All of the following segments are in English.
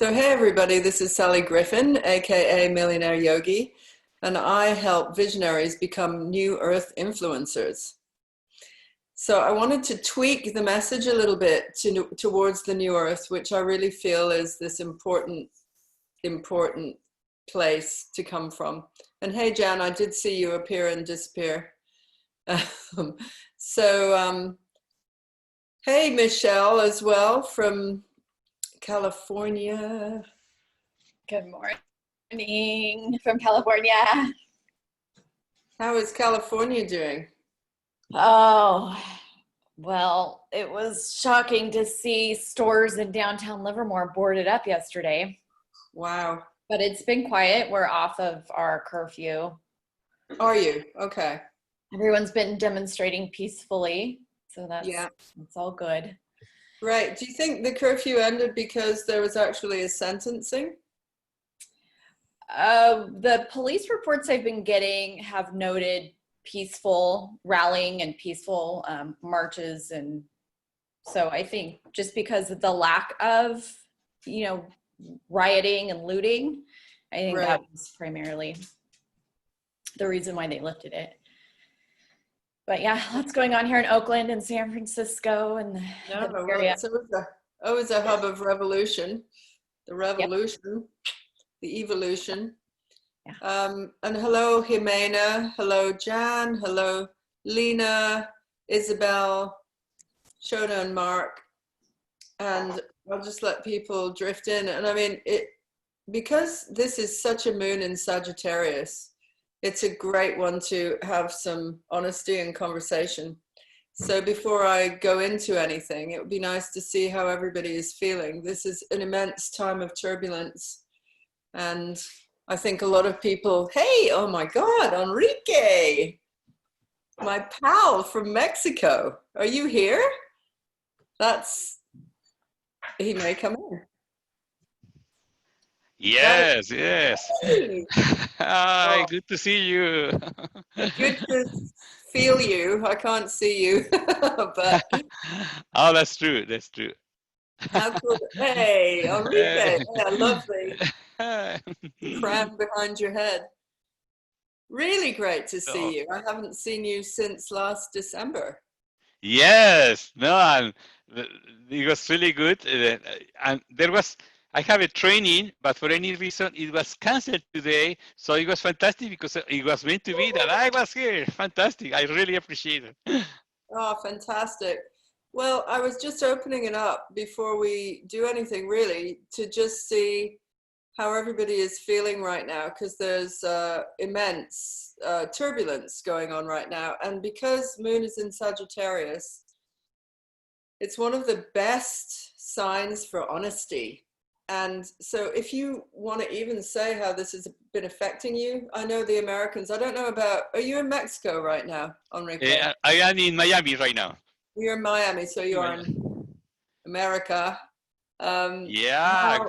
So, hey everybody, this is Sally Griffin, aka Millionaire Yogi, and I help visionaries become new earth influencers. So, I wanted to tweak the message a little bit towards the new earth, which I really feel is this important place to come from. And hey, Jan, I did see you appear and disappear. Um, hey, Michelle, as well from California. Good morning from California. How is California doing? Oh, well, it was shocking to see stores in downtown Livermore boarded up yesterday. Wow. But it's been quiet. We're off of our curfew. Are you? Okay. Everyone's been demonstrating peacefully, so that's all good. Right. Do you think the curfew ended because there was actually a sentencing? The police reports I've been getting have noted peaceful rallying and peaceful marches, and so I think just because of the lack of, rioting and looting, I think that was primarily the reason why they lifted it. But yeah, lots going on here in Oakland and San Francisco and the area. It's always a hub of revolution. The revolution, the evolution. Yeah. And hello, Jimena. Hello, Jan. Hello, Lena, Isabel, Shona, and Mark. And I'll just let people drift in. And I mean, because this is such a moon in Sagittarius, it's a great one to have some honesty and conversation. So before I go into anything, it would be nice to see how everybody is feeling. This is an immense time of turbulence. And I think a lot of people, hey, oh my God, Enrique, my pal from Mexico. Are you here? He may come in. Yes, yes. Hi, good to see you. Good to feel you. I can't see you, but oh, that's true. That's true. How cool! Hey, Enrique, yeah, lovely. Crown behind your head. Really great to see you. I haven't seen you since last December. Yes, no, and it was really good. And I have a training, but for any reason it was canceled today. So it was fantastic because it was meant to be that I was here. Fantastic. I really appreciate it. Oh, fantastic. Well, I was just opening it up before we do anything really to just see how everybody is feeling right now, because there's immense turbulence going on right now. And because Moon is in Sagittarius, it's one of the best signs for honesty. And so if you want to even say how this has been affecting you, I know the Americans, I don't know about, are you in Mexico right now, Enrique? I am in Miami right now. You're in Miami, so you are in America. Yeah. How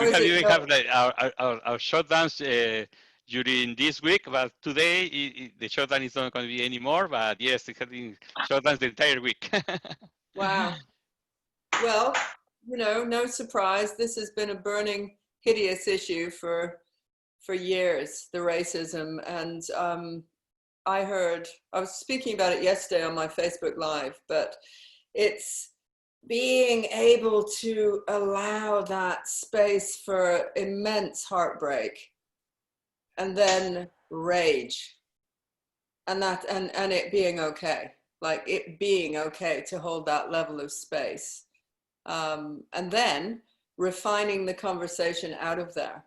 we is have it even going? have like our shutdowns during this week, but today the shutdown is not going to be anymore. But yes, it has been shutdowns the entire week. Wow. Well, no surprise. This has been a burning, hideous issue for years, the racism. And I was speaking about it yesterday on my Facebook Live, but it's being able to allow that space for immense heartbreak and then rage and it being okay, like it being okay to hold that level of space. And then refining the conversation out of there,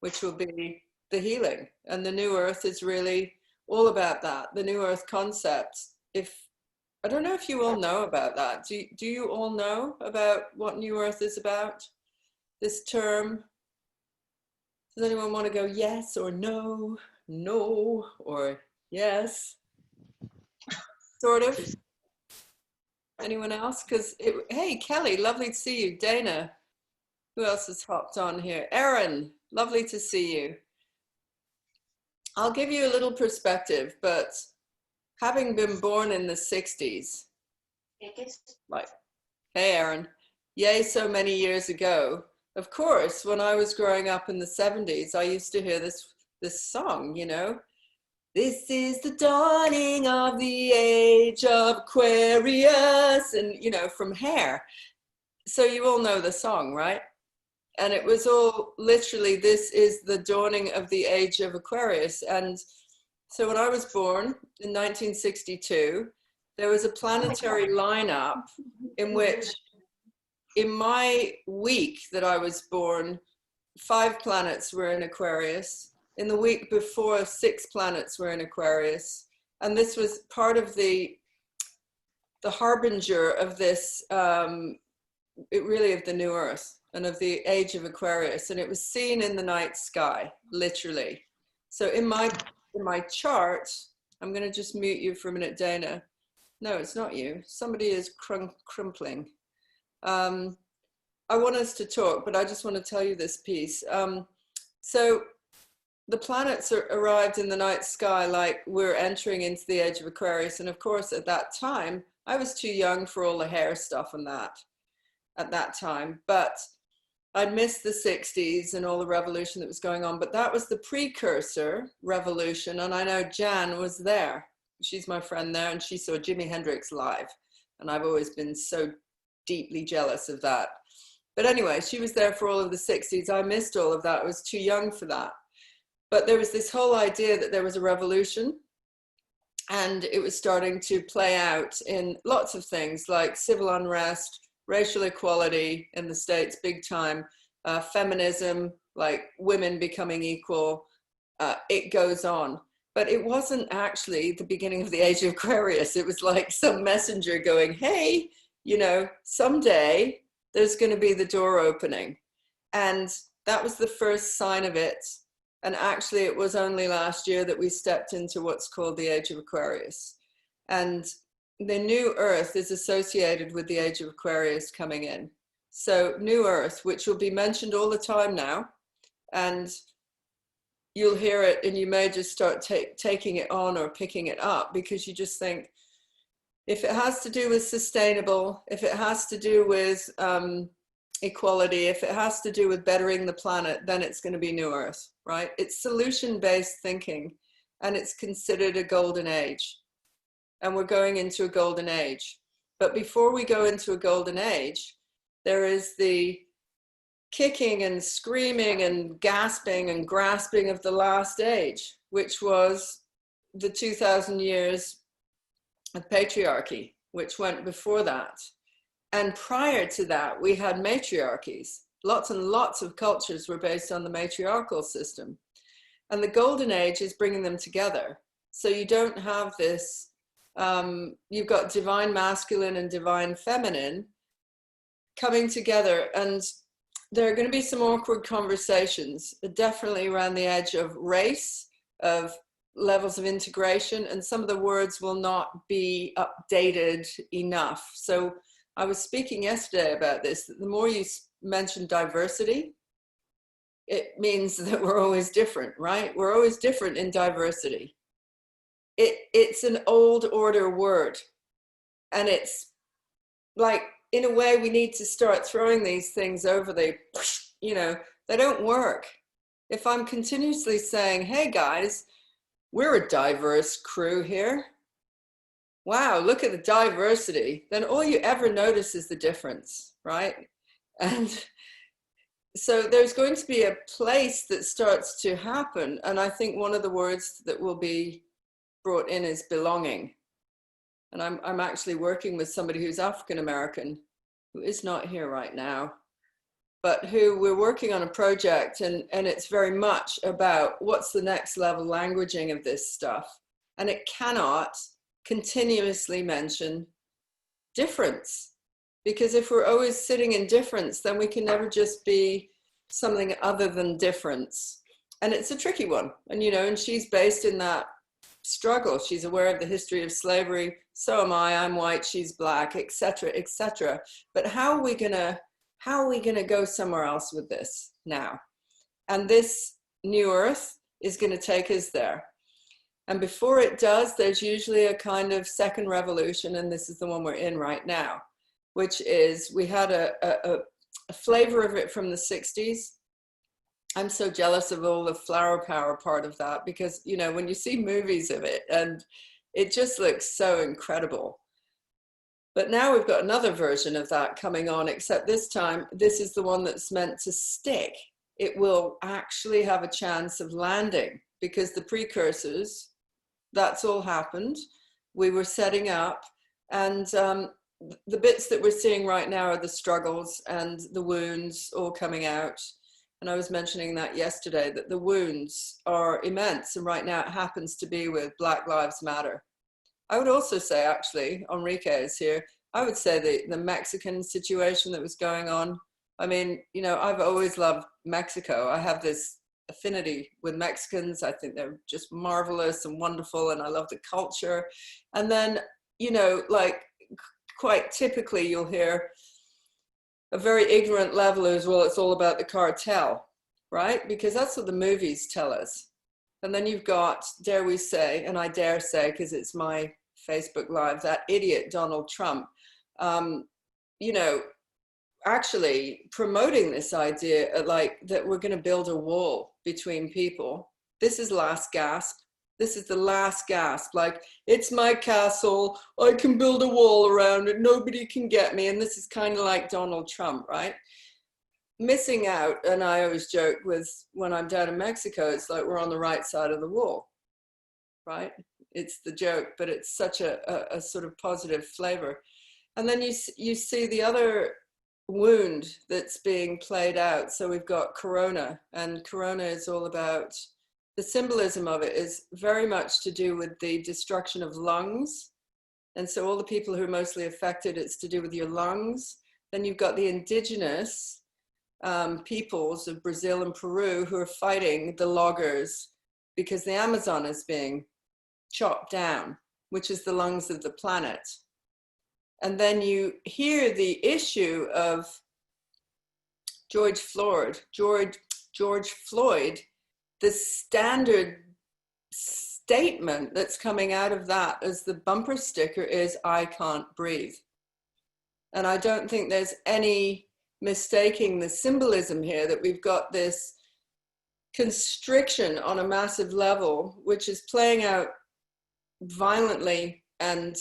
which will be the healing. And the new earth is really all about that. The new earth concept. I don't know if you all know about that. Do you all know about what new earth is about? This term? Does anyone want to go yes or no? No or yes? Sort of. Anyone else? Hey, Kelly, lovely to see you. Dana, who else has hopped on here? Erin, lovely to see you. I'll give you a little perspective, but having been born in the 60s, like, hey, Erin, yay, so many years ago. Of course, when I was growing up in the 70s, I used to hear this song, you know, this is the dawning of the age of Aquarius, and, you know, from Hair. So you all know the song, right? And it was all literally, this is the dawning of the age of Aquarius. And so when I was born in 1962, there was a planetary lineup in which, in my week that I was born, 5 planets were in Aquarius. In the week before, 6 planets were in Aquarius. And this was part of the harbinger of this, really of the new Earth and of the age of Aquarius. And it was seen in the night sky, literally. So in my chart, I'm going to just mute you for a minute, Dana. No, it's not you. Somebody is crumpling. I want us to talk, but I just want to tell you this piece. So the planets arrived in the night sky like we're entering into the age of Aquarius. And of course, at that time, I was too young for all the hair stuff and that at that time. But I'd missed the 60s and all the revolution that was going on. But that was the precursor revolution. And I know Jan was there. She's my friend there, and she saw Jimi Hendrix live. And I've always been so deeply jealous of that. But anyway, she was there for all of the 60s. I missed all of that. I was too young for that. But there was this whole idea that there was a revolution, and it was starting to play out in lots of things like civil unrest, racial equality in the States, big time, feminism, like women becoming equal. It goes on. But it wasn't actually the beginning of the age of Aquarius. It was like some messenger going, hey, you know, someday there's going to be the door opening. And that was the first sign of it. And actually, it was only last year that we stepped into what's called the age of Aquarius. And the new Earth is associated with the age of Aquarius coming in. So new Earth, which will be mentioned all the time now. And you'll hear it, and you may just start taking it on or picking it up, because you just think, if it has to do with sustainable, if it has to do with equality, if it has to do with bettering the planet, then it's going to be new Earth, right? It's solution-based thinking, and it's considered a golden age. And we're going into a golden age. But before we go into a golden age, there is the kicking and screaming and gasping and grasping of the last age, which was the 2,000 years of patriarchy, which went before that. And prior to that, we had matriarchies. Lots and lots of cultures were based on the matriarchal system. And the golden age is bringing them together. So you don't have this, you've got divine masculine and divine feminine coming together. And there are going to be some awkward conversations, definitely around the edge of race, of levels of integration, and some of the words will not be updated enough. So I was speaking yesterday about this, that the more you mention diversity, it means that we're always different, right? We're always different in diversity. It's an old order word. And it's like, in a way, we need to start throwing these things over the, you know, they don't work. If I'm continuously saying, hey guys, we're a diverse crew here. Wow, look at the diversity. Then all you ever notice is the difference, right? And so there's going to be a place that starts to happen. And I think one of the words that will be brought in is belonging. And I'm actually working with somebody who's African-American, who is not here right now, but who we're working on a project, and it's very much about what's the next level languaging of this stuff. And it cannot continuously mention difference, because if we're always sitting in difference, then we can never just be something other than difference. And it's a tricky one. And, you know, and she's based in that struggle. She's aware of the history of slavery. So am I. I'm white, she's black, etc., etc. But how are we gonna go somewhere else with this now? And this new Earth is gonna take us there. And before it does, there's usually a kind of second revolution, and this is the one we're in right now. which is, we had a flavor of it from the 60s. I'm so jealous of all the flower power part of that, because, you know, when you see movies of it, and it just looks so incredible. But now we've got another version of that coming on, except this time, this is the one that's meant to stick. It will actually have a chance of landing, because the precursors, that's all happened. We were setting up, and the bits that we're seeing right now are the struggles and the wounds all coming out. And I was mentioning that yesterday, that the wounds are immense. And right now it happens to be with Black Lives Matter. I would also say, actually, Enrique is here, I would say the Mexican situation that was going on. I mean, you know, I've always loved Mexico. I have this affinity with Mexicans. I think they're just marvelous and wonderful, and I love the culture. And then, you know, like quite typically you'll hear a very ignorant level as well, it's all about the cartel, right? Because that's what the movies tell us. And then you've got, dare we say, and I dare say, because it's my Facebook Live, that idiot Donald Trump, you know, actually promoting this idea like that we're going to build a wall between people. This is last gasp. This is the last gasp. Like, it's my castle. I can build a wall around it. Nobody can get me. And this is kind of like Donald Trump, right? Missing out. And I always joke with, when I'm down in Mexico, it's like we're on the right side of the wall, right? It's the joke, but it's such a sort of positive flavor. And then you see the other wound that's being played out. So we've got Corona, and Corona is all about, the symbolism of it is very much to do with the destruction of lungs. And so all the people who are mostly affected, it's to do with your lungs. Then you've got the indigenous peoples of Brazil and Peru who are fighting the loggers, because the Amazon is being chopped down, which is the lungs of the planet. And then you hear the issue of George Floyd, the standard statement that's coming out of that as the bumper sticker is, I can't breathe. And I don't think there's any mistaking the symbolism here, that we've got this constriction on a massive level, which is playing out violently and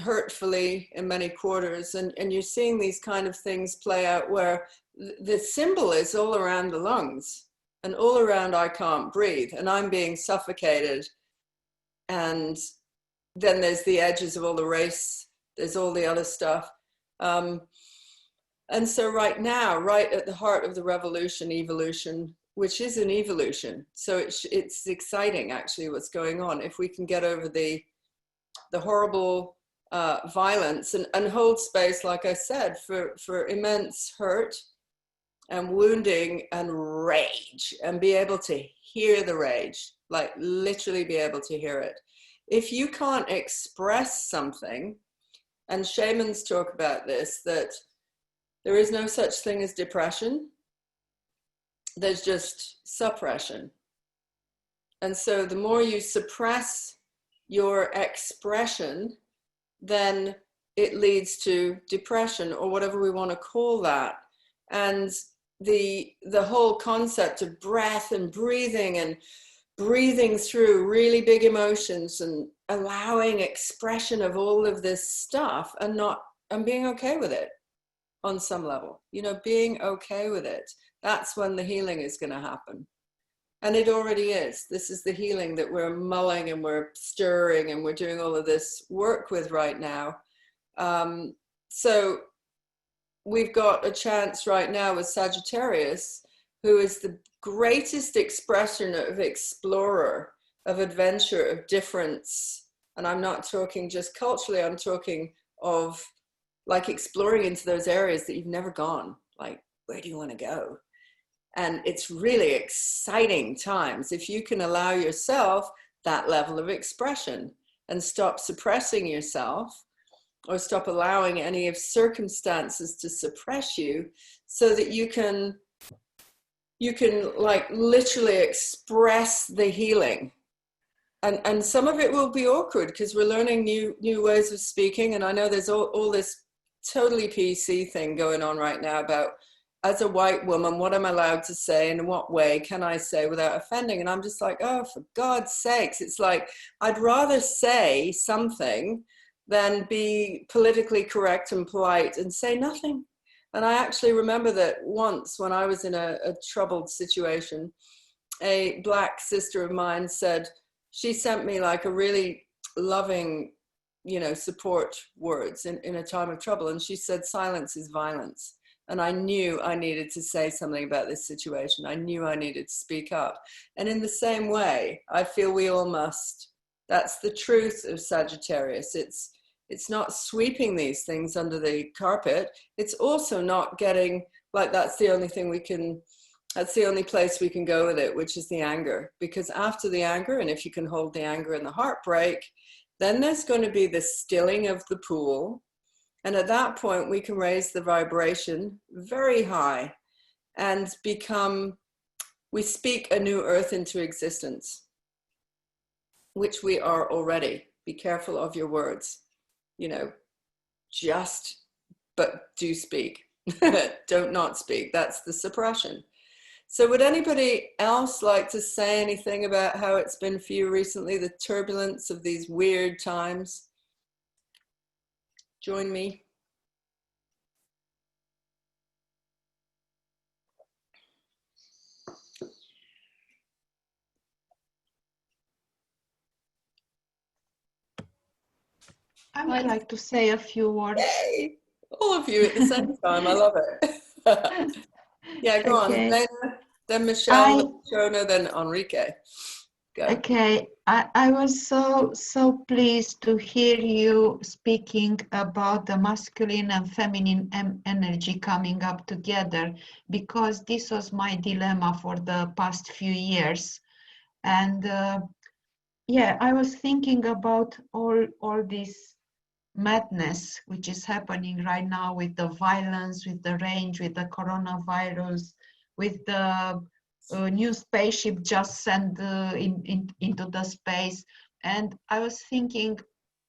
hurtfully in many quarters. And you're seeing these kind of things play out where the symbol is all around the lungs. And all around, I can't breathe, and I'm being suffocated. And then there's the edges of all the race, there's all the other stuff. And so right now, right at the heart of the revolution, evolution, which is an evolution. So it's exciting, actually, what's going on. If we can get over the horrible violence and hold space, like I said, for immense hurt and wounding and rage, and be able to hear the rage, like literally be able to hear it. If you can't express something, and shamans talk about this, that there is no such thing as depression, there's just suppression. And so the more you suppress your expression, then it leads to depression, or whatever we want to call that. And the whole concept of breath and breathing through really big emotions and allowing expression of all of this stuff, and being okay with it on some level, you know, being okay with it. That's when the healing is going to happen. And it already is. This is the healing that we're mulling and we're stirring and we're doing all of this work with right now. So we've got a chance right now with Sagittarius, who is the greatest expression of explorer, of adventure, of difference. And I'm not talking just culturally, I'm talking of like exploring into those areas that you've never gone. Like, where do you want to go? And it's really exciting times if you can allow yourself that level of expression and stop suppressing yourself, or stop allowing any of circumstances to suppress you, so that you can like literally express the healing. And some of it will be awkward, because we're learning new ways of speaking. And I know there's all this totally PC thing going on right now about, as a white woman, what am I allowed to say and in what way can I say without offending? And I'm just like, oh, for God's sakes. It's like, I'd rather say something than be politically correct and polite and say nothing. And I actually remember that once when I was in a troubled situation, a Black sister of mine said, she sent me like a really loving, you know, support words in a time of trouble. And she said, silence is violence. And I knew I needed to say something about this situation. I knew I needed to speak up. And in the same way, I feel we all must. That's the truth of Sagittarius. It's not sweeping these things under the carpet. It's also not getting like that's the only thing we can, that's the only place we can go with it, which is the anger. Because after the anger, and if you can hold the anger and the heartbreak, then there's going to be the stilling of the pool. And at that point, we can raise the vibration very high and become, we speak a new earth into existence, which we are already. Be careful of your words, you know, but do speak. Don't not speak. That's the suppression. So would anybody else like to say anything about how it's been for you recently, the turbulence of these weird times? Join me. I would like to say a few words. Yay! All of you at the same time. I love it. Yeah, go on. Dana, then Michelle, then Shona, then Enrique. Go. Okay, I was so pleased to hear you speaking about the masculine and feminine energy coming up together, because this was my dilemma for the past few years. And yeah, I was thinking about all this madness which is happening right now with the violence, with the range, with the coronavirus, with the new spaceship just sent into the space. And I was thinking,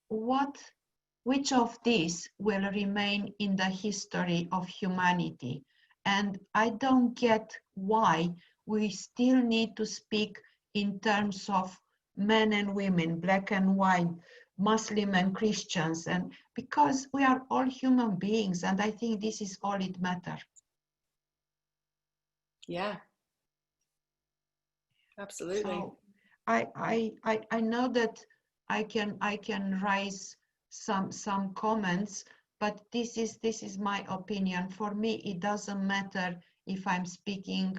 which of these will remain in the history of humanity? And I don't get why we still need to speak in terms of men and women, black and white, Muslim and Christians, and because we are all human beings, and I think this is all it matters. Yeah. Absolutely. So I know that I can raise some comments, but this is my opinion. For me, it doesn't matter if I'm speaking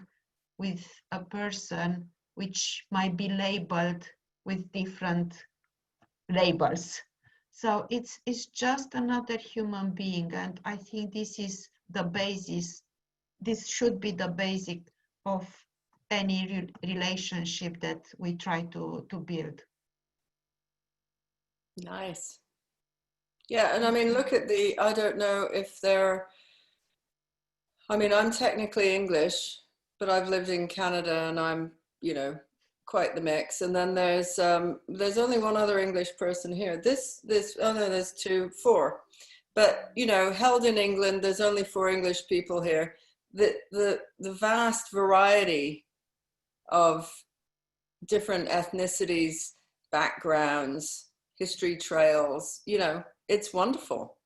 with a person which might be labeled with different labels. So it's just another human being, and I think this is the basis. This should be the basic of any relationship that we try to build. Nice. Yeah, and I mean, look at I don't know if they're, I mean, I'm technically English, but I've lived in Canada and I'm, you know, quite the mix. And then there's only one other English person here. Oh no, there's four. But, you know, held in England, there's only 4 English people here. The vast variety of different ethnicities, backgrounds, history trails, you know, it's wonderful.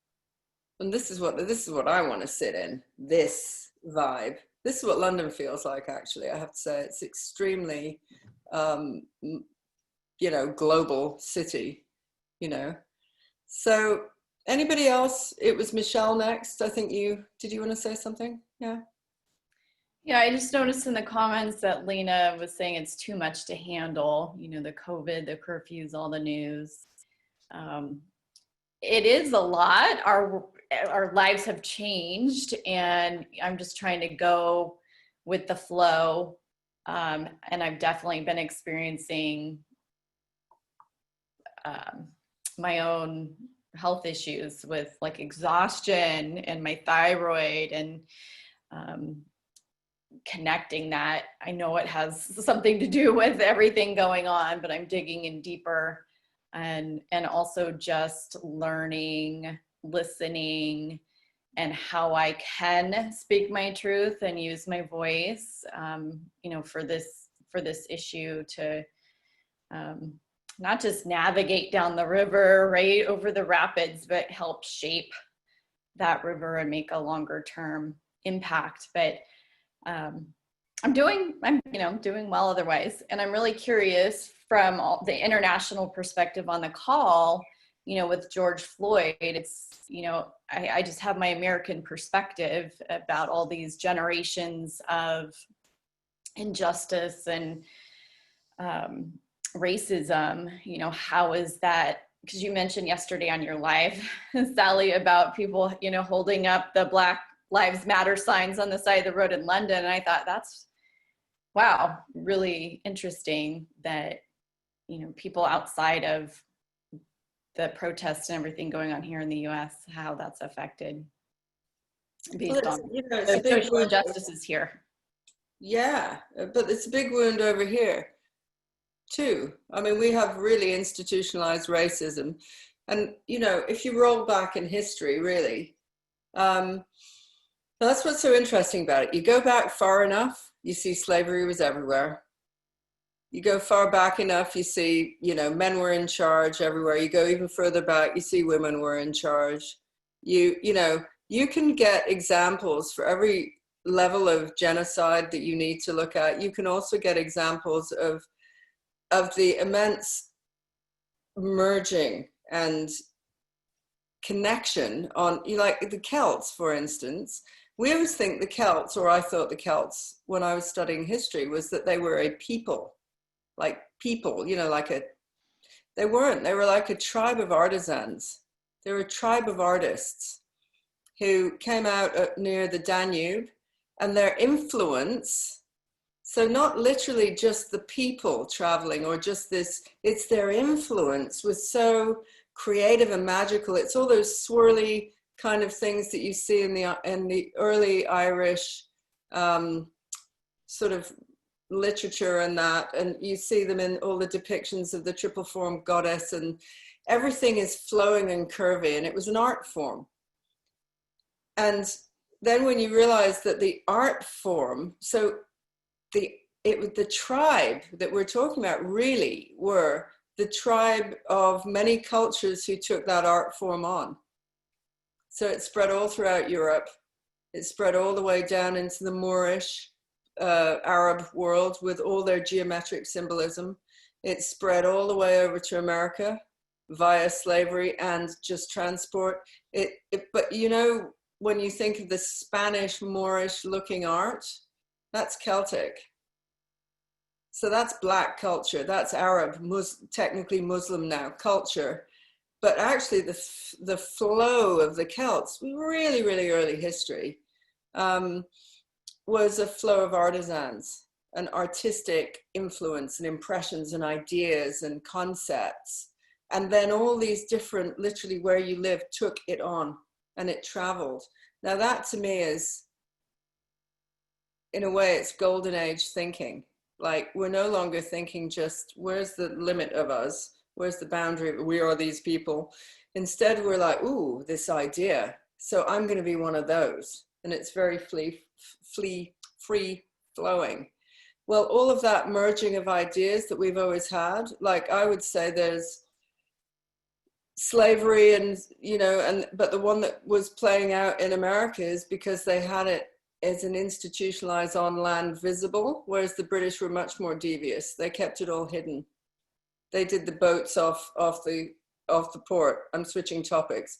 And this is what I want to sit in, this vibe. This is what London feels like, actually. I have to say, it's extremely, you know, global city, you know. So anybody else? It was Michelle next. I think did you want to say something? Yeah. Yeah, I just noticed in the comments that Lena was saying it's too much to handle, you know, the COVID, the curfews, all the news. It is a lot. Our lives have changed, and I'm just trying to go with the flow. And I've definitely been experiencing my own health issues with like exhaustion and my thyroid, and connecting that. I know it has something to do with everything going on, but I'm digging in deeper, and also just learning, listening, and how I can speak my truth and use my voice, you know, for this issue to not just navigate down the river, right, over the rapids, but help shape that river and make a longer term impact. But I'm doing well otherwise. And I'm really curious from the international perspective on the call, you know, with George Floyd, it's, you know, I just have my American perspective about all these generations of injustice and racism. You know, how is that? Because you mentioned yesterday on your live, Sally, about people, you know, holding up the Black Lives Matter signs on the side of the road in London. And I thought, that's, wow, really interesting that, you know, people outside of the protests and everything going on here in the US, how that's affected based on the social injustices here. Yeah, but it's a big wound over here too. I mean, we have really institutionalized racism. And, you know, if you roll back in history, really, that's what's so interesting about it. You go back far enough, you see slavery was everywhere. You go far back enough, you see, you know, men were in charge everywhere. You go even further back, you see women were in charge. You know, you can get examples for every level of genocide that you need to look at. You can also get examples of the immense merging and connection on, you know, like the Celts, for instance. We always think the Celts, or I thought the Celts when I was studying history, was that they were a people, like people, you know, they weren't. They were like a tribe of artisans. They were a tribe of artists who came out near the Danube, and their influence, so not literally just the people traveling or just this, it's their influence was so creative and magical. It's all those swirly kind of things that you see in the early Irish sort of literature and that, and you see them in all the depictions of the triple form goddess, and everything is flowing and curvy, and it was an art form. And then when you realize that the art form, so the tribe that we're talking about really were the tribe of many cultures who took that art form on. So it spread all throughout Europe. It spread all the way down into the Moorish Arab world with all their geometric symbolism. It spread all the way over to America via slavery and just transport. But you know, when you think of the Spanish Moorish looking art, that's Celtic. So that's Black culture, that's Arab, technically Muslim now, culture. But actually the flow of the Celts, really, really early history, was a flow of artisans and artistic influence and impressions and ideas and concepts. And then all these different, literally where you live, took it on. And it traveled. Now that to me is, in a way, it's golden age thinking. Like, we're no longer thinking just, where's the limit of us? Where's the boundary? We are these people. Instead, we're like, ooh, this idea. So I'm going to be one of those. And it's very free flowing. Well, all of that merging of ideas that we've always had, like I would say there's slavery and, you know, but the one that was playing out in America is because they had it as an institutionalized on land visible, whereas the British were much more devious. They kept it all hidden. They did the boats off the port. I'm switching topics.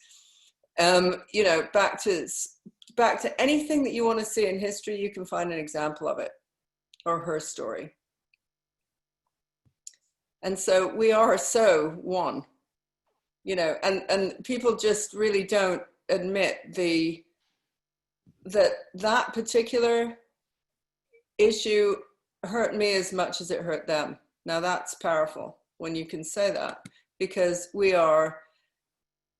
You know, back to anything that you want to see in history, you can find an example of it or her story. And so we are so one. You know, and people just really don't admit that particular issue hurt me as much as it hurt them. Now that's powerful when you can say that, because we are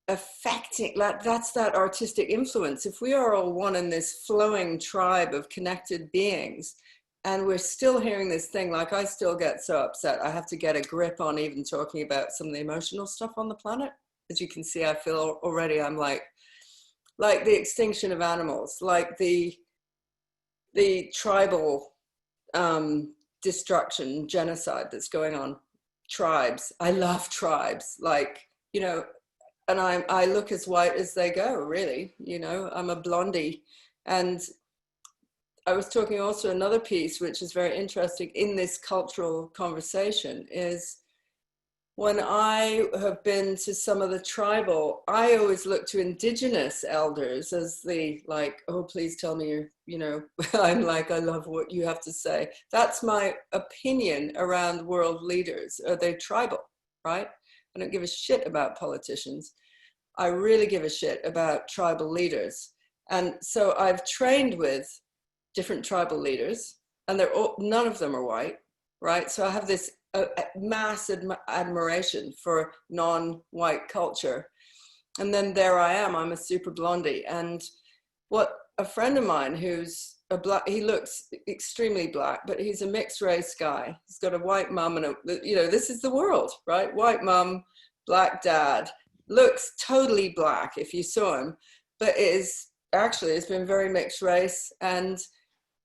affecting, that's that artistic influence. If we are all one in this flowing tribe of connected beings, and we're still hearing this thing, like I still get so upset. I have to get a grip on even talking about some of the emotional stuff on the planet. As you can see, I feel already I'm like like the extinction of animals, like the tribal destruction, genocide that's going on. Tribes. I love tribes. Like, you know, and I look as white as they go, really. You know, I'm a blondie. And I was talking also another piece, which is very interesting in this cultural conversation, is when I have been to some of the tribal, I always look to indigenous elders as the, like, oh, please tell me you're, you know, I'm like, I love what you have to say. That's my opinion around world leaders. Are they tribal, right? I don't give a shit about politicians. I really give a shit about tribal leaders. And so I've trained with different tribal leaders, and they're all, none of them are white, right? So I have this massive admiration for non-white culture. And then there I am, I'm a super blondie. And what a friend of mine who's a black, he looks extremely black, but he's a mixed race guy. He's got a white mom and a, you know, this is the world, right? White mom, black dad, looks totally black if you saw him, but is actually has been very mixed race. And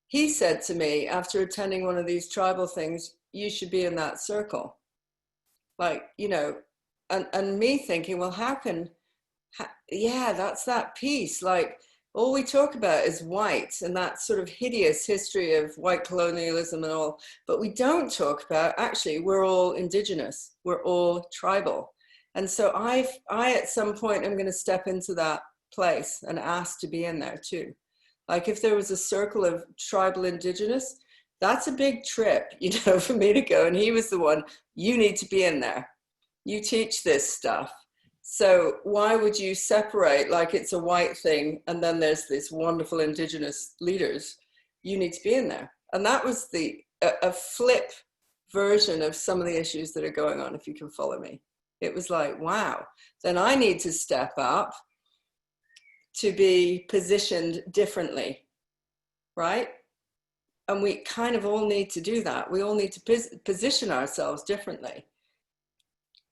he said to me after attending one of these tribal things, you should be in that circle. Like, you know, and me thinking, well, yeah, that's that piece. Like, all we talk about is white and that sort of hideous history of white colonialism and all, but we don't talk about, actually, we're all indigenous, we're all tribal. And so I at some point am going to step into that place and ask to be in there too. Like if there was a circle of tribal indigenous, that's a big trip, you know, for me to go. And he was the one, you need to be in there. You teach this stuff. So why would you separate like it's a white thing and then there's this wonderful indigenous leaders? You need to be in there. And that was a flip version of some of the issues that are going on, if you can follow me. It was like, wow, then I need to step up to be positioned differently, right? And we kind of all need to do that. We all need to position ourselves differently.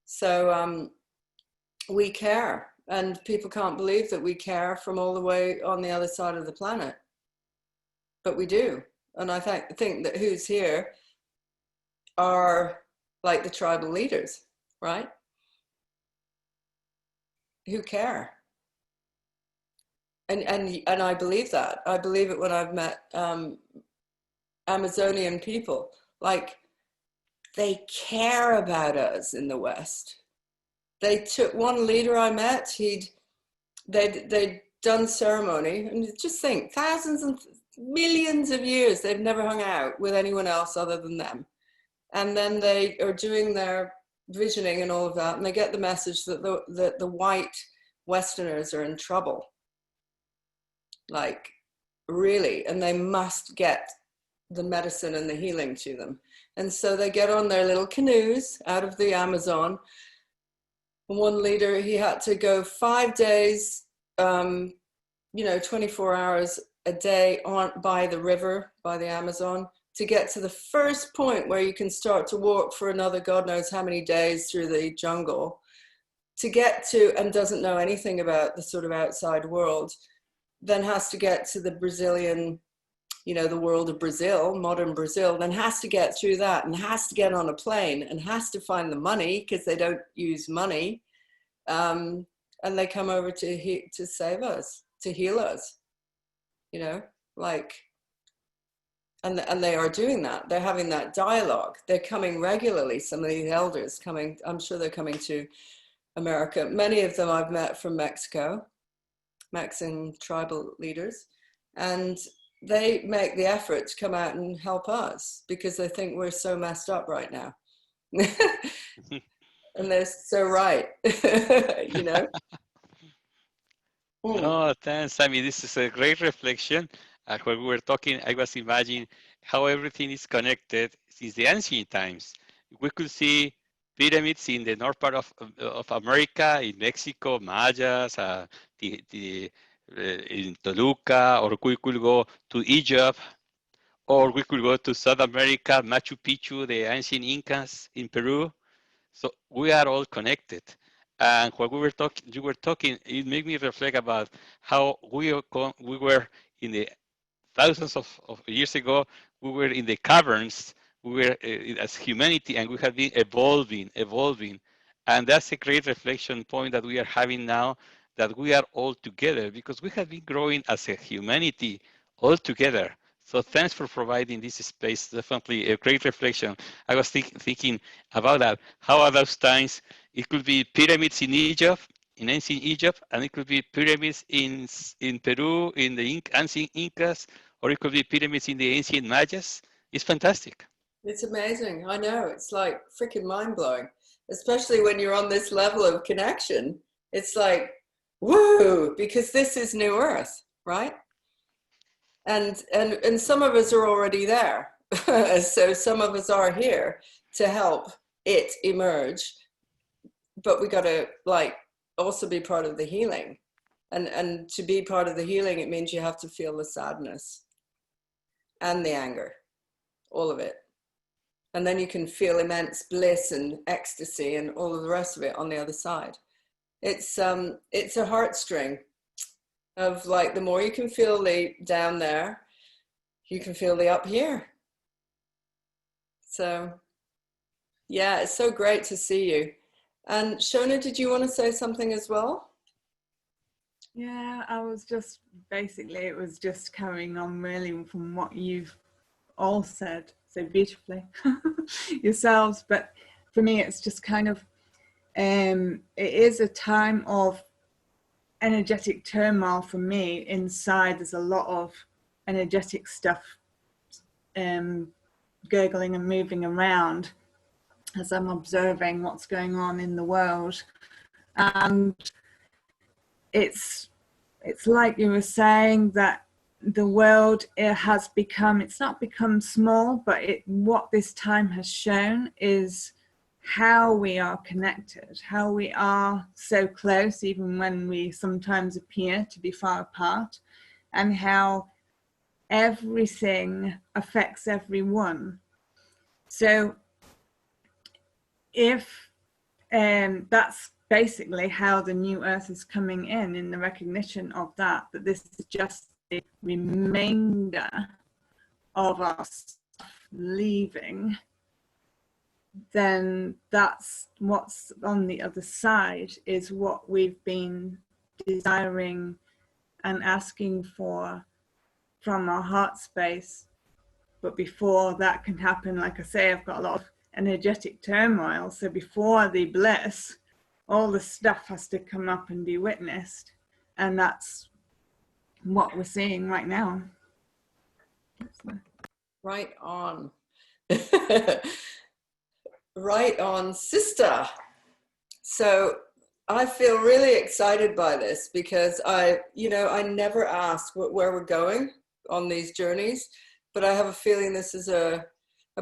So we care, and people can't believe that we care from all the way on the other side of the planet. But we do. And I think that who's here are like the tribal leaders, right? Who care. And I believe that. I believe it when I've met Amazonian people. Like, they care about us in the West. They took one leader I met, they'd done ceremony, and just think, thousands and millions of years, they've never hung out with anyone else other than them. And then they are doing their visioning and all of that, and they get the message that the white Westerners are in trouble. Like, really, and they must get the medicine and the healing to them. And so they get on their little canoes out of the Amazon. One leader, he had to go 5 days, 24 hours a day by the river, by the Amazon, to get to the first point where you can start to walk for another God knows how many days through the jungle, to get to, and doesn't know anything about the sort of outside world, then has to get to the Brazilian, the world of Brazil, modern Brazil, then has to get through that and has to get on a plane and has to find the money because they don't use money. And they come over to save us, to heal us, and they are doing that. They're having that dialogue. They're coming regularly. Some of these elders coming, I'm sure they're coming to America. Many of them I've met from Mexico, Mexican tribal leaders, and they make the effort to come out and help us because they think we're so messed up right now. And they're so right, No, thanks. I mean, this is a great reflection. When we were talking, I was imagining how everything is connected since the ancient times. We could see pyramids in the north part of America, in Mexico, Mayas, in Toluca, or we could go to Egypt, or we could go to South America, Machu Picchu, the ancient Incas in Peru. So we are all connected. And while you were talking, it made me reflect about how we were in the thousands of years ago, we were in the caverns, we were as humanity, and we have been evolving. And that's a great reflection point that we are having now, that we are all together, because we have been growing as a humanity all together. So thanks for providing this space. Definitely a great reflection. I was thinking about that. How are those times? It could be pyramids in Egypt, in ancient Egypt, and it could be pyramids in Peru, in the ancient Incas, or it could be pyramids in the ancient Mayas. It's fantastic. It's amazing. I know. It's like freaking mind blowing, especially when you're on this level of connection. It's like, woo, because this is New Earth, right? And some of us are already there. So some of us are here to help it emerge, but we got to like also be part of the healing. And to be part of the healing, it means you have to feel the sadness and the anger, all of it. And then you can feel immense bliss and ecstasy and all of the rest of it on the other side. It's a heartstring of like, the more you can feel the down there, you can feel the up here. So yeah, it's so great to see you. And Shona, did you want to say something as well? Yeah, I was just basically, it was just carrying on really from what you've all said so beautifully yourselves. But for me, it's just kind of, it is a time of energetic turmoil for me inside. There's a lot of energetic stuff gurgling and moving around as I'm observing what's going on in the world. And it's like you were saying, that the world, it has become, it's not become small, but what this time has shown is how we are connected, how we are so close even when we sometimes appear to be far apart, and how everything affects everyone. So if that's basically how the new earth is coming in the recognition of that this is just a remainder of us leaving, then that's what's on the other side, is what we've been desiring and asking for from our heart space. But before that can happen, like I say, I've got a lot of energetic turmoil. So before the bliss, all the stuff has to come up and be witnessed. And that's what we're seeing right now. Right on. Right on, sister. So I feel really excited by this because I never ask where we're going on these journeys, but I have a feeling this is a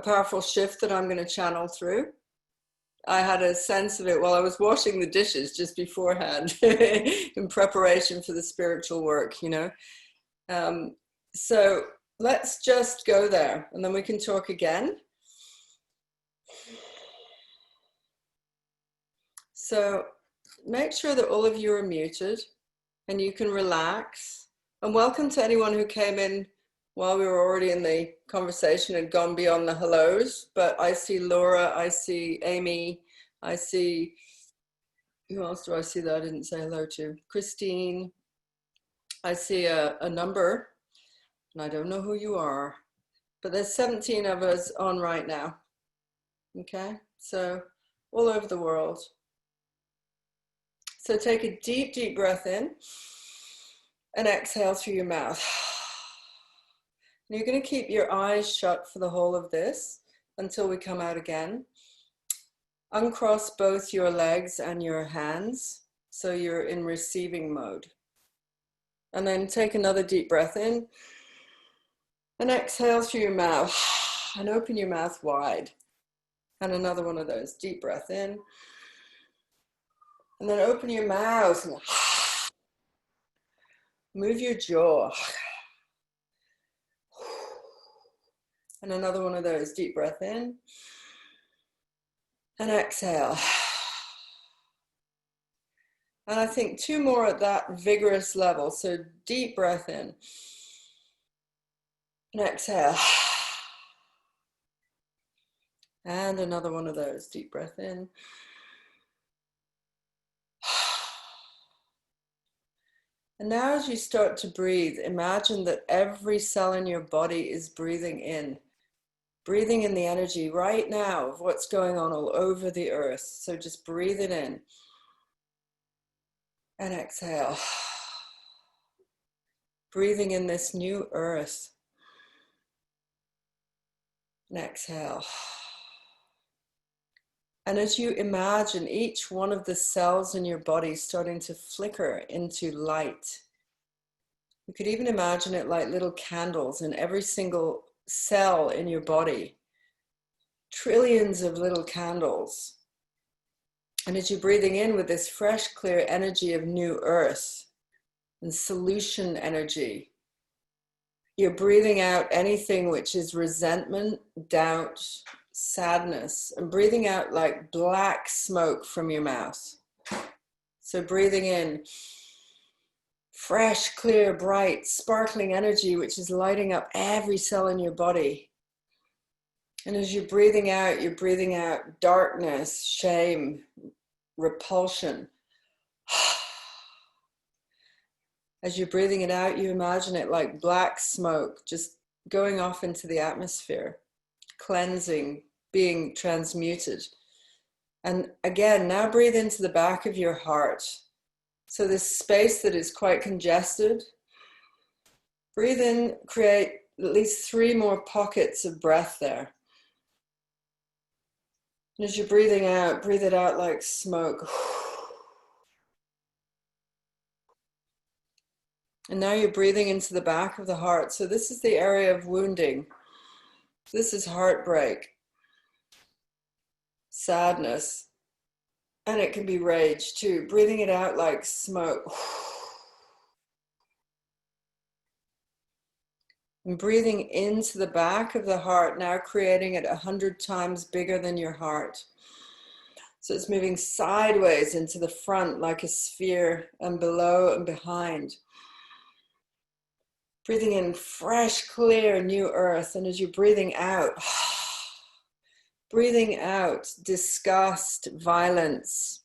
powerful shift that I'm going to channel through. I had a sense of it while I was washing the dishes just beforehand in preparation for the spiritual work, So let's just go there and then we can talk again. So make sure that all of you are muted and you can relax. And welcome to anyone who came in while we were already in the conversation and gone beyond the hellos. But I see Laura, I see Amy, I see, who else do I see that I didn't say hello to? Christine. I see a number, and I don't know who you are, but there's 17 of us on right now. Okay, so all over the world. So take a deep, deep breath in and exhale through your mouth. And you're going to keep your eyes shut for the whole of this until we come out again. Uncross both your legs and your hands so you're in receiving mode. And then take another deep breath in and exhale through your mouth and open your mouth wide. And another one of those. Deep breath in. And then open your mouth and move your jaw. And another one of those. Deep breath in. And exhale. And I think 2 more at that vigorous level. So deep breath in. And exhale. And another one of those. Deep breath in. And now as you start to breathe, imagine that every cell in your body is breathing in the energy right now of what's going on all over the earth. So just breathe it in and exhale. Breathing in this new earth. And exhale. And as you imagine each one of the cells in your body starting to flicker into light, you could even imagine it like little candles in every single cell in your body, trillions of little candles. And as you're breathing in with this fresh, clear energy of new earth and solution energy, you're breathing out anything which is resentment, doubt, sadness, and breathing out like black smoke from your mouth. So breathing in fresh, clear, bright, sparkling energy which is lighting up every cell in your body. And as you're breathing out darkness, shame, repulsion. As you're breathing it out, you imagine it like black smoke just going off into the atmosphere, cleansing, being transmuted. And again, now breathe into the back of your heart. So this space that is quite congested, breathe in, create at least 3 more pockets of breath there. And as you're breathing out, breathe it out like smoke. And now you're breathing into the back of the heart. So this is the area of wounding. This is heartbreak, sadness, and it can be rage too. Breathing it out like smoke. And breathing into the back of the heart, now creating it 100 times bigger than your heart. So it's moving sideways into the front like a sphere, and below and behind. Breathing in fresh, clear, new earth. And as you're breathing out disgust, violence,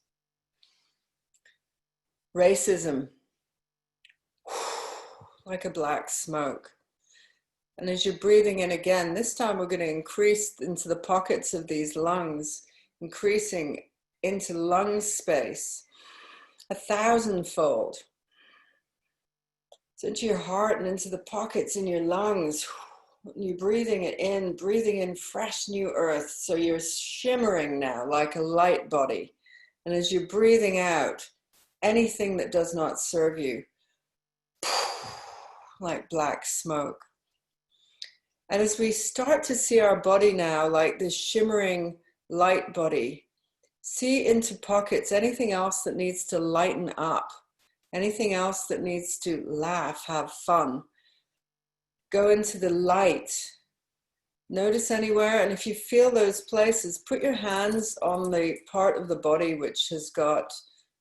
racism, like a black smoke. And as you're breathing in again, this time we're going to increase into the pockets of these lungs, increasing into lung space 1,000-fold. So into your heart and into the pockets in your lungs. You're breathing in fresh new earth. So you're shimmering now like a light body. And as you're breathing out, anything that does not serve you, like black smoke. And as we start to see our body now like this shimmering light body, see into pockets anything else that needs to lighten up, anything else that needs to laugh, have fun. Go into the light. Notice anywhere, and if you feel those places, put your hands on the part of the body which has got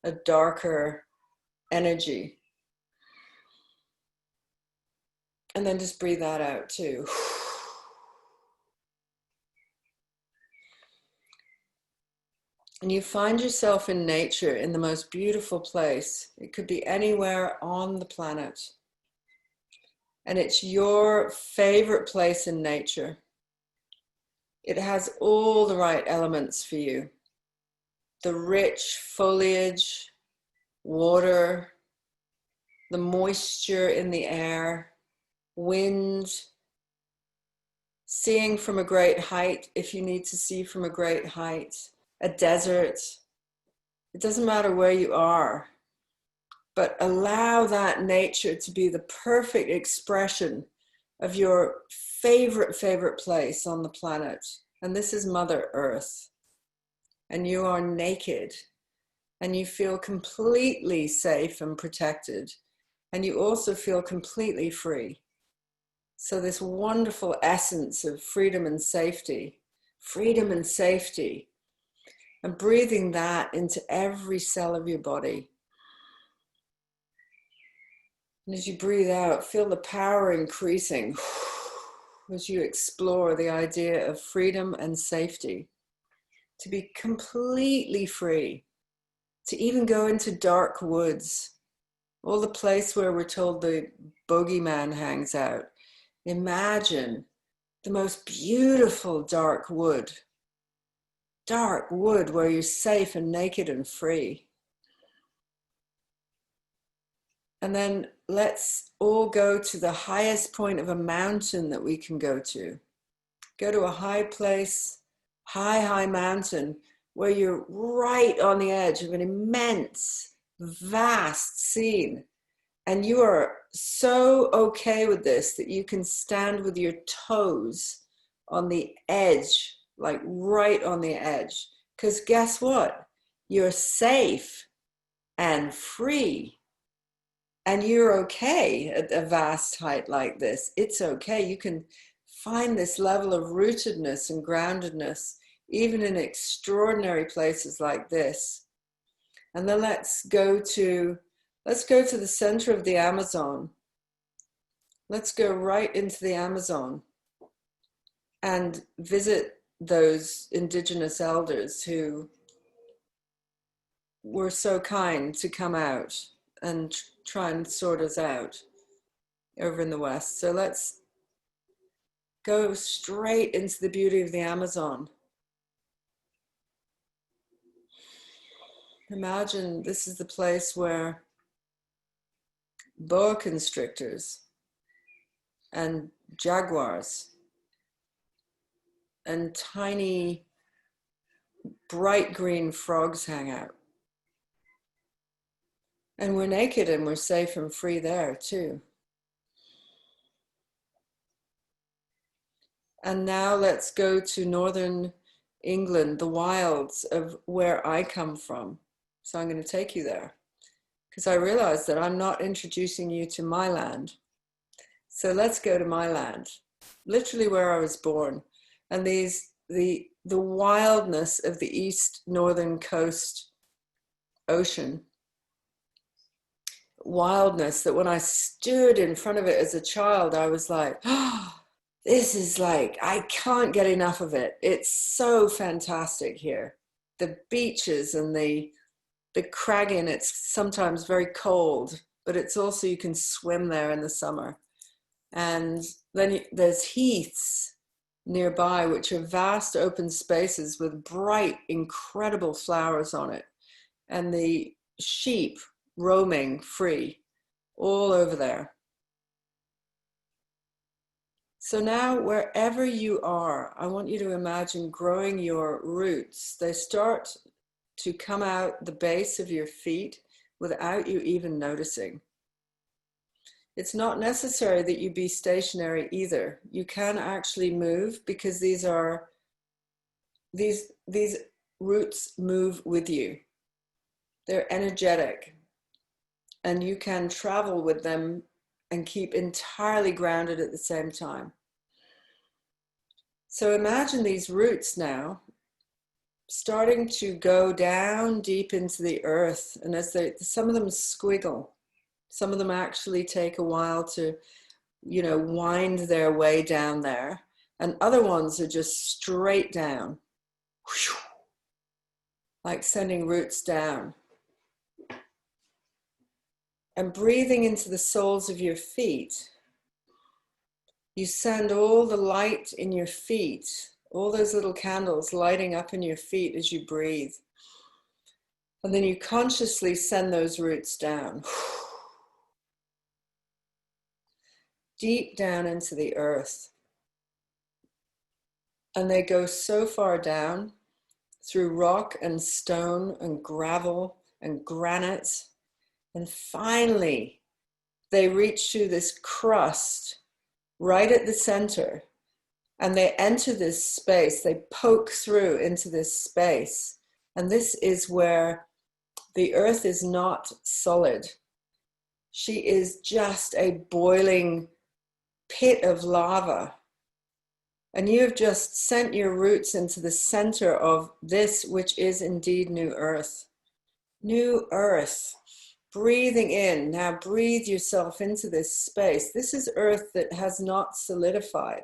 a darker energy. And then just breathe that out too. And you find yourself in nature in the most beautiful place. It could be anywhere on the planet. And it's your favorite place in nature. It has all the right elements for you. The rich foliage, water, the moisture in the air, wind, seeing from a great height if you need to see from a great height, a desert. It doesn't matter where you are, but allow that nature to be the perfect expression of your favorite place on the planet. And this is Mother Earth. And you are naked and you feel completely safe and protected. And you also feel completely free. So this wonderful essence of freedom and safety, and breathing that into every cell of your body. And as you breathe out, feel the power increasing as you explore the idea of freedom and safety, to be completely free, to even go into dark woods, or the place where we're told the bogeyman hangs out. Imagine the most beautiful dark wood where you're safe and naked and free. And then let's all go to the highest point of a mountain that we can go to. Go to a high place, high mountain, where you're right on the edge of an immense, vast scene. And you are so okay with this that you can stand with your toes on the edge, like right on the edge. Because guess what? You're safe and free. And you're okay at a vast height like this. It's okay. You can find this level of rootedness and groundedness even in extraordinary places like this. And then let's go to the center of the Amazon. Let's go right into the Amazon and visit those indigenous elders who were so kind to come out and try and sort us out over in the West. So let's go straight into the beauty of the Amazon. Imagine this is the place where boa constrictors and jaguars and tiny bright green frogs hang out. And we're naked and we're safe and free there too. And now let's go to northern England, the wilds of where I come from. So I'm going to take you there because I realize that I'm not introducing you to my land. So let's go to my land, literally where I was born. And the wildness of the east northern coast ocean, wildness that when I stood in front of it as a child, I was like, oh, this is like, I can't get enough of it. It's so fantastic here. The beaches and the cragging, it's sometimes very cold, but it's also, you can swim there in the summer. And then there's heaths nearby, which are vast open spaces with bright, incredible flowers on it. And the sheep roaming free all over there. So now wherever you are, I want you to imagine growing your roots. They start to come out the base of your feet without you even noticing. It's not necessary that you be stationary either. You can actually move because these roots move with you. They're energetic and you can travel with them and keep entirely grounded at the same time. So imagine these roots now starting to go down deep into the earth, and as some of them squiggle, some of them actually take a while to, wind their way down there, and other ones are just straight down, like sending roots down. And breathing into the soles of your feet, you send all the light in your feet, all those little candles lighting up in your feet as you breathe. And then you consciously send those roots down, deep down into the earth. And they go so far down through rock and stone and gravel and granite. And finally, they reach to this crust right at the center, and they enter this space. They poke through into this space. And this is where the earth is not solid. She is just a boiling pit of lava. And you have just sent your roots into the center of this, which is indeed new earth. New earth. breathing in. Now breathe yourself into this space. This is earth that has not solidified.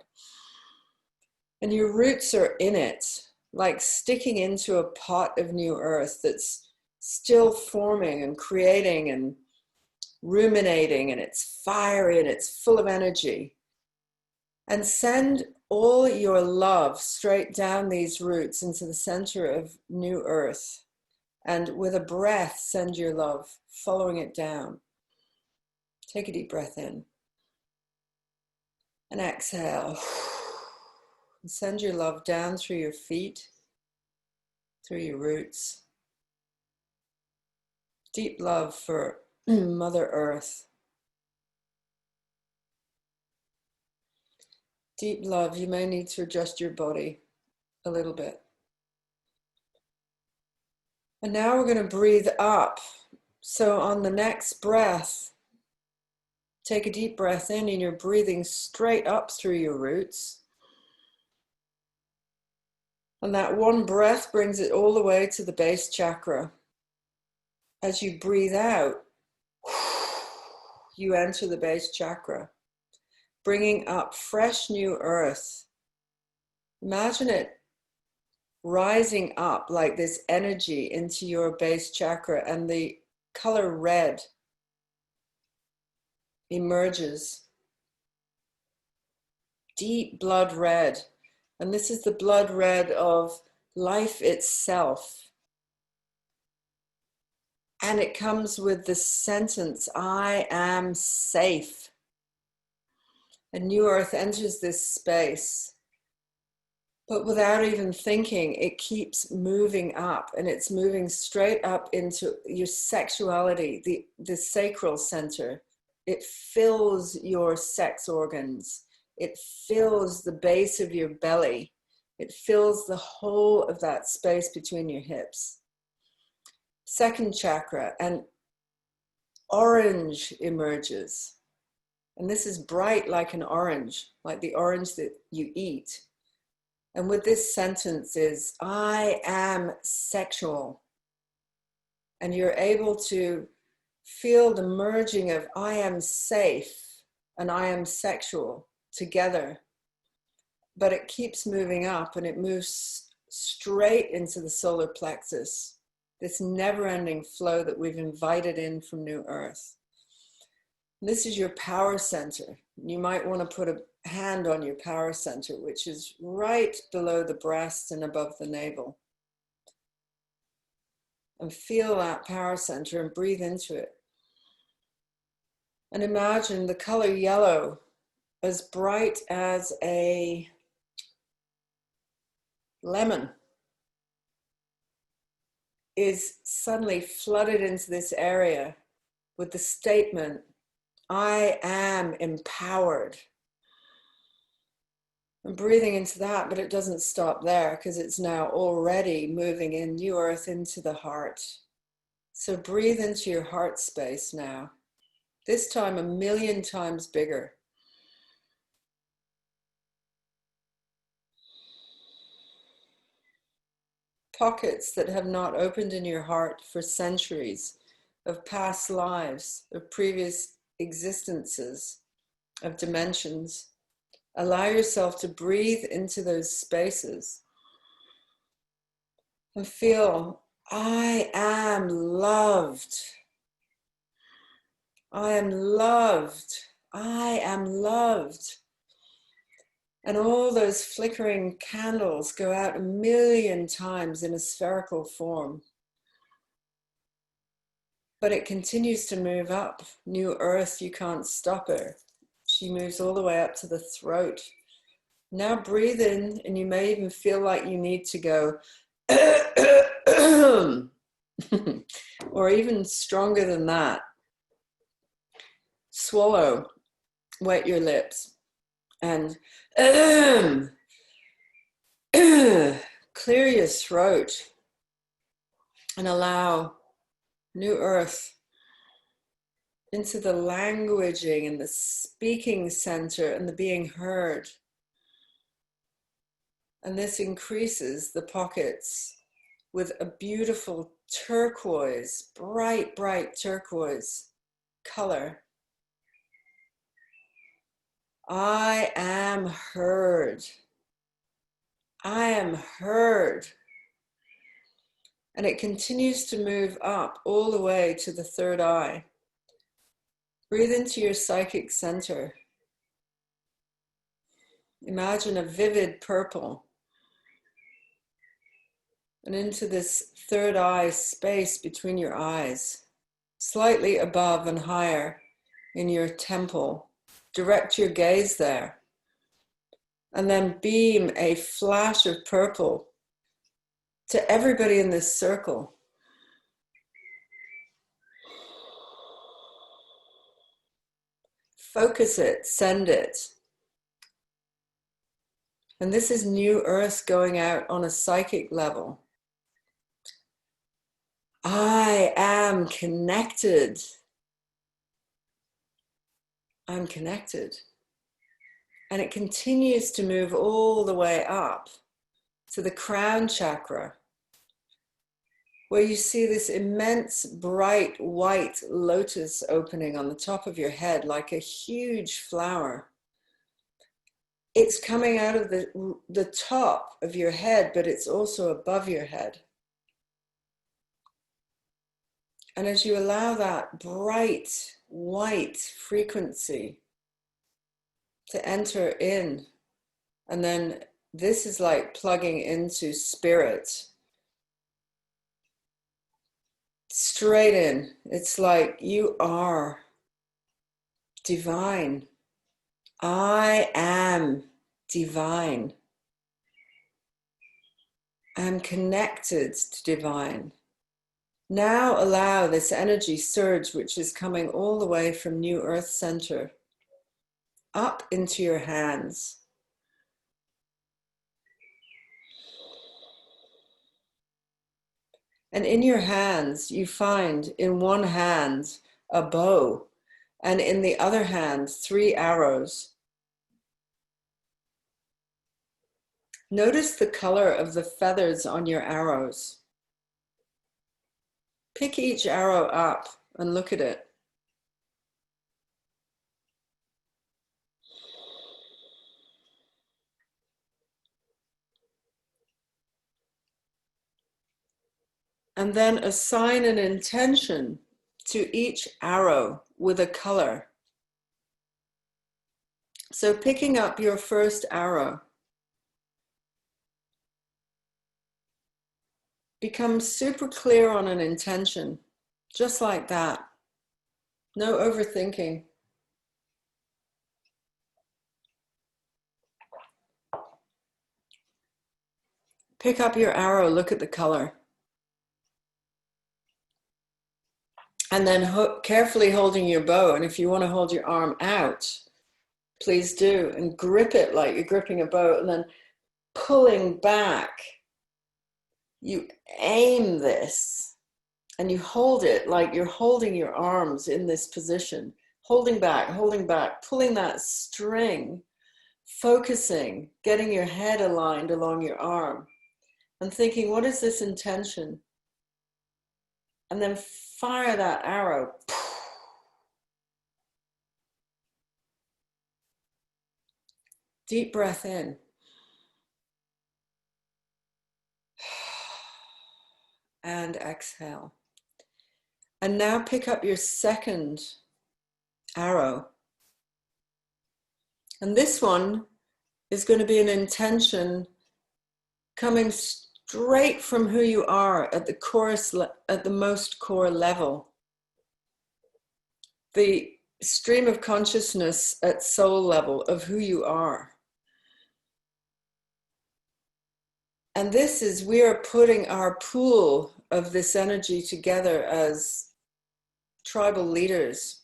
And your roots are in it, like sticking into a pot of new earth that's still forming and creating and ruminating, and it's fiery and it's full of energy. And send all your love straight down these roots into the center of new earth. And with a breath, send your love, following it down. Take a deep breath in. And exhale. And send your love down through your feet, through your roots. Deep love for Mother Earth. Deep love. You may need to adjust your body a little bit. And now we're going to breathe up. So on the next breath, take a deep breath in and you're breathing straight up through your roots. And that one breath brings it all the way to the base chakra. As you breathe out, you enter the base chakra, bringing up fresh new earth. Imagine it rising up like this energy into your base chakra, and the color red emerges. Deep blood red. And this is the blood red of life itself. And it comes with the sentence, I am safe. A new earth enters this space. But without even thinking, it keeps moving up, and it's moving straight up into your sexuality, the sacral center. It fills your sex organs. It fills the base of your belly. It fills the whole of that space between your hips. Second chakra, and orange emerges. And this is bright like an orange, like the orange that you eat. And with this sentence is, I am sexual. And you're able to feel the merging of I am safe and I am sexual together. But it keeps moving up, and it moves straight into the solar plexus, this never-ending flow that we've invited in from New Earth. This is your power center. You might want to put a hand on your power center, which is right below the breast and above the navel. And feel that power center and breathe into it. And imagine the color yellow, as bright as a lemon, is suddenly flooded into this area with the statement, I am empowered. I'm breathing into that, but it doesn't stop there, because it's now already moving in new earth into the heart. So breathe into your heart space now, this time 1,000,000 times bigger. Pockets that have not opened in your heart for centuries, of past lives, of previous existences, of dimensions. Allow yourself to breathe into those spaces and feel, I am loved. I am loved. I am loved. And all those flickering candles go out 1,000,000 times in a spherical form. But it continues to move up. New earth, you can't stop her. She moves all the way up to the throat. Now breathe in, and you may even feel like you need to go, or even stronger than that. Swallow, wet your lips, and clear your throat, and allow new earth into the languaging and the speaking center and the being heard. And this increases the pockets with a beautiful turquoise, bright, bright turquoise color. I am heard. I am heard. And it continues to move up all the way to the third eye. Breathe into your psychic center. Imagine a vivid purple. And into this third eye space between your eyes, slightly above and higher in your temple. Direct your gaze there. And then beam a flash of purple to everybody in this circle. Focus it, send it. And this is new earth going out on a psychic level. I am connected. I'm connected. And it continues to move all the way up to the crown chakra, where you see this immense bright white lotus opening on the top of your head like a huge flower. It's coming out of the top of your head, but it's also above your head. And as you allow that bright white frequency to enter in, and then this is like plugging into spirit. Straight in. It's like you are divine. I am divine. I'm connected to divine. Now allow this energy surge, which is coming all the way from New Earth Center, up into your hands. And in your hands, you find in one hand a bow, and in the other hand, 3 arrows. Notice the color of the feathers on your arrows. Pick each arrow up and look at it. And then assign an intention to each arrow with a color. So picking up your first arrow, become super clear on an intention, just like that. No overthinking. Pick up your arrow, look at the color. And then carefully holding your bow, and if you want to hold your arm out, please do, and grip it like you're gripping a bow, and then pulling back. You aim this, and you hold it like you're holding your arms in this position, holding back, pulling that string, focusing, getting your head aligned along your arm, and thinking, what is this intention? And then fire that arrow. Deep breath in. And exhale. And now pick up your second arrow. And this one is going to be an intention coming straight from who you are at the most core level. The stream of consciousness at soul level of who you are. And this is, we are putting our pool of this energy together as tribal leaders.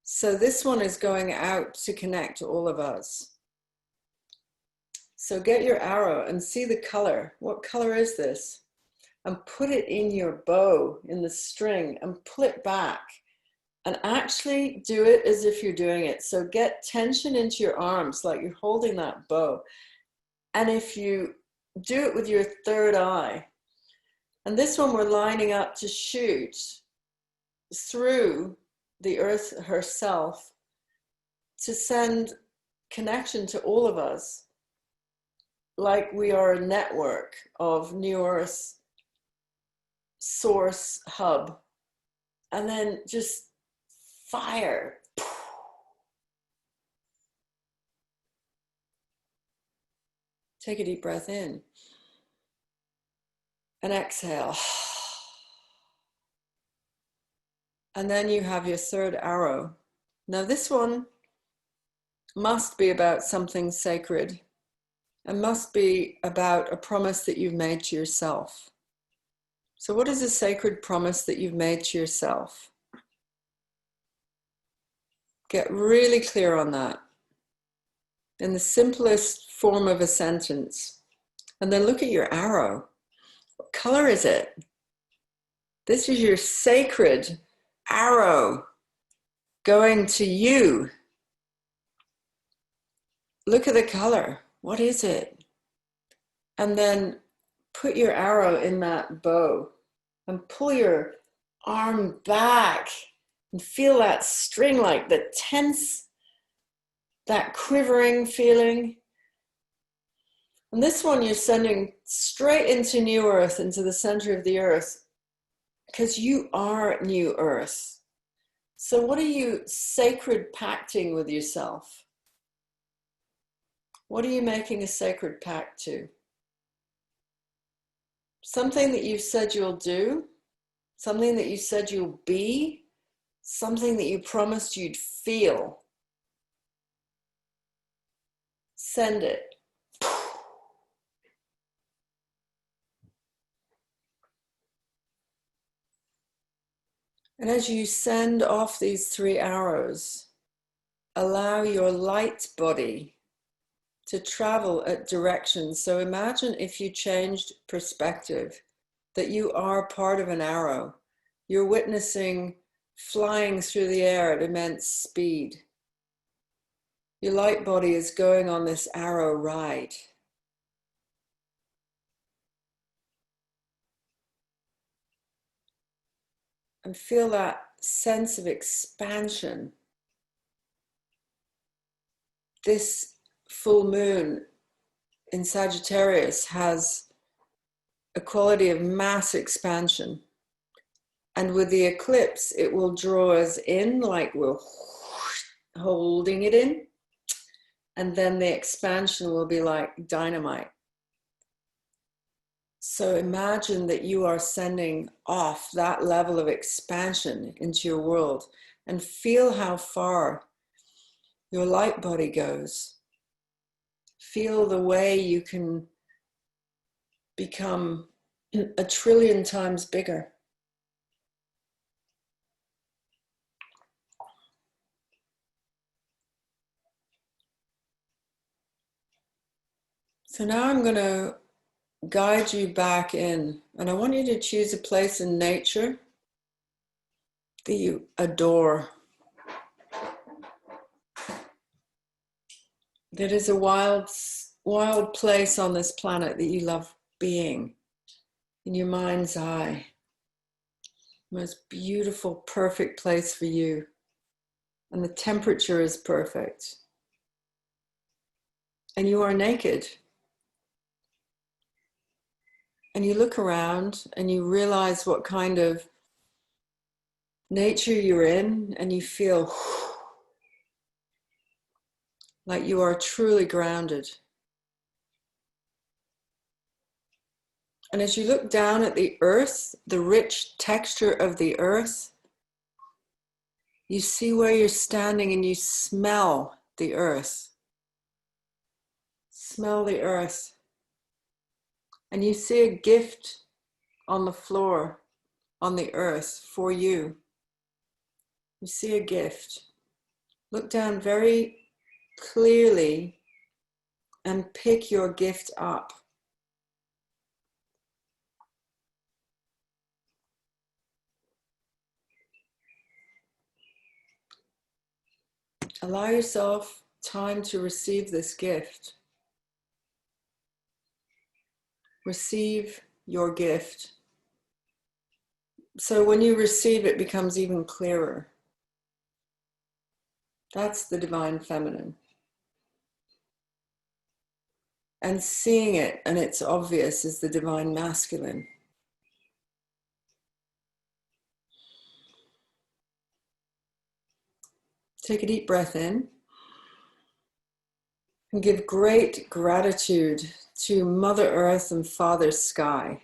So this one is going out to connect all of us. So get your arrow and see the color. What color is this? And put it in your bow, in the string, and pull it back. And actually do it as if you're doing it. So get tension into your arms like you're holding that bow. And if you do it with your third eye, And this one we're lining up to shoot through the earth herself to send connection to all of us, like we are a network of New Earth source hub, and then just fire. Take a deep breath in and exhale. And then you have your third arrow. Now this one must be about something sacred and must be about a promise that you've made to yourself. So what is a sacred promise that you've made to yourself? Get really clear on that in the simplest form of a sentence. And then look at your arrow. What color is it? This is your sacred arrow going to you. Look at the color. What is it? And then put your arrow in that bow and pull your arm back and feel that string, like the tense, that quivering feeling. And this one you're sending straight into New Earth, into the center of the earth, because you are New Earth. So what are you sacred pacting with yourself? What are you making a sacred pact to? Something that you've said you'll do, something that you said you'll be, something that you promised you'd feel. Send it. And as you send off these 3 arrows, allow your light body to travel at directions. So imagine if you changed perspective, that you are part of an arrow. You're witnessing flying through the air at immense speed. Your light body is going on this arrow ride. And feel that sense of expansion. This full moon in Sagittarius has a quality of mass expansion. And with the eclipse, it will draw us in like we're holding it in. And then the expansion will be like dynamite. So imagine that you are sending off that level of expansion into your world, and feel how far your light body goes. Feel the way you can become 1 trillion times bigger. So now I'm going to guide you back in, and I want you to choose a place in nature that you adore. That is a wild place on this planet that you love being, in your mind's eye. Most beautiful, perfect place for you. And the temperature is perfect. And you are naked. And you look around and you realize what kind of nature you're in, and you feel like you are truly grounded. And as you look down at the earth, the rich texture of the earth, you see where you're standing and you smell the earth. Smell the earth. And you see a gift on the floor, on the earth for you. You see a gift. Look down very clearly and pick your gift up. Allow yourself time to receive this gift. Receive your gift. So when you receive, it becomes even clearer. That's the divine feminine. And seeing it, and it's obvious, is the divine masculine. Take a deep breath in and give great gratitude to Mother Earth and Father Sky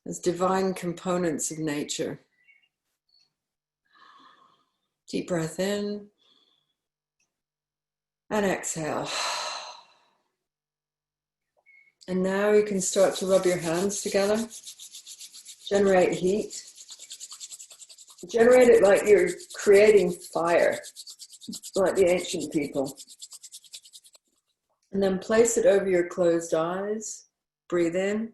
as divine components of nature. Deep breath in and exhale. And now you can start to rub your hands together, generate heat. Generate it like you're creating fire, like the ancient people. And then place it over your closed eyes. Breathe in.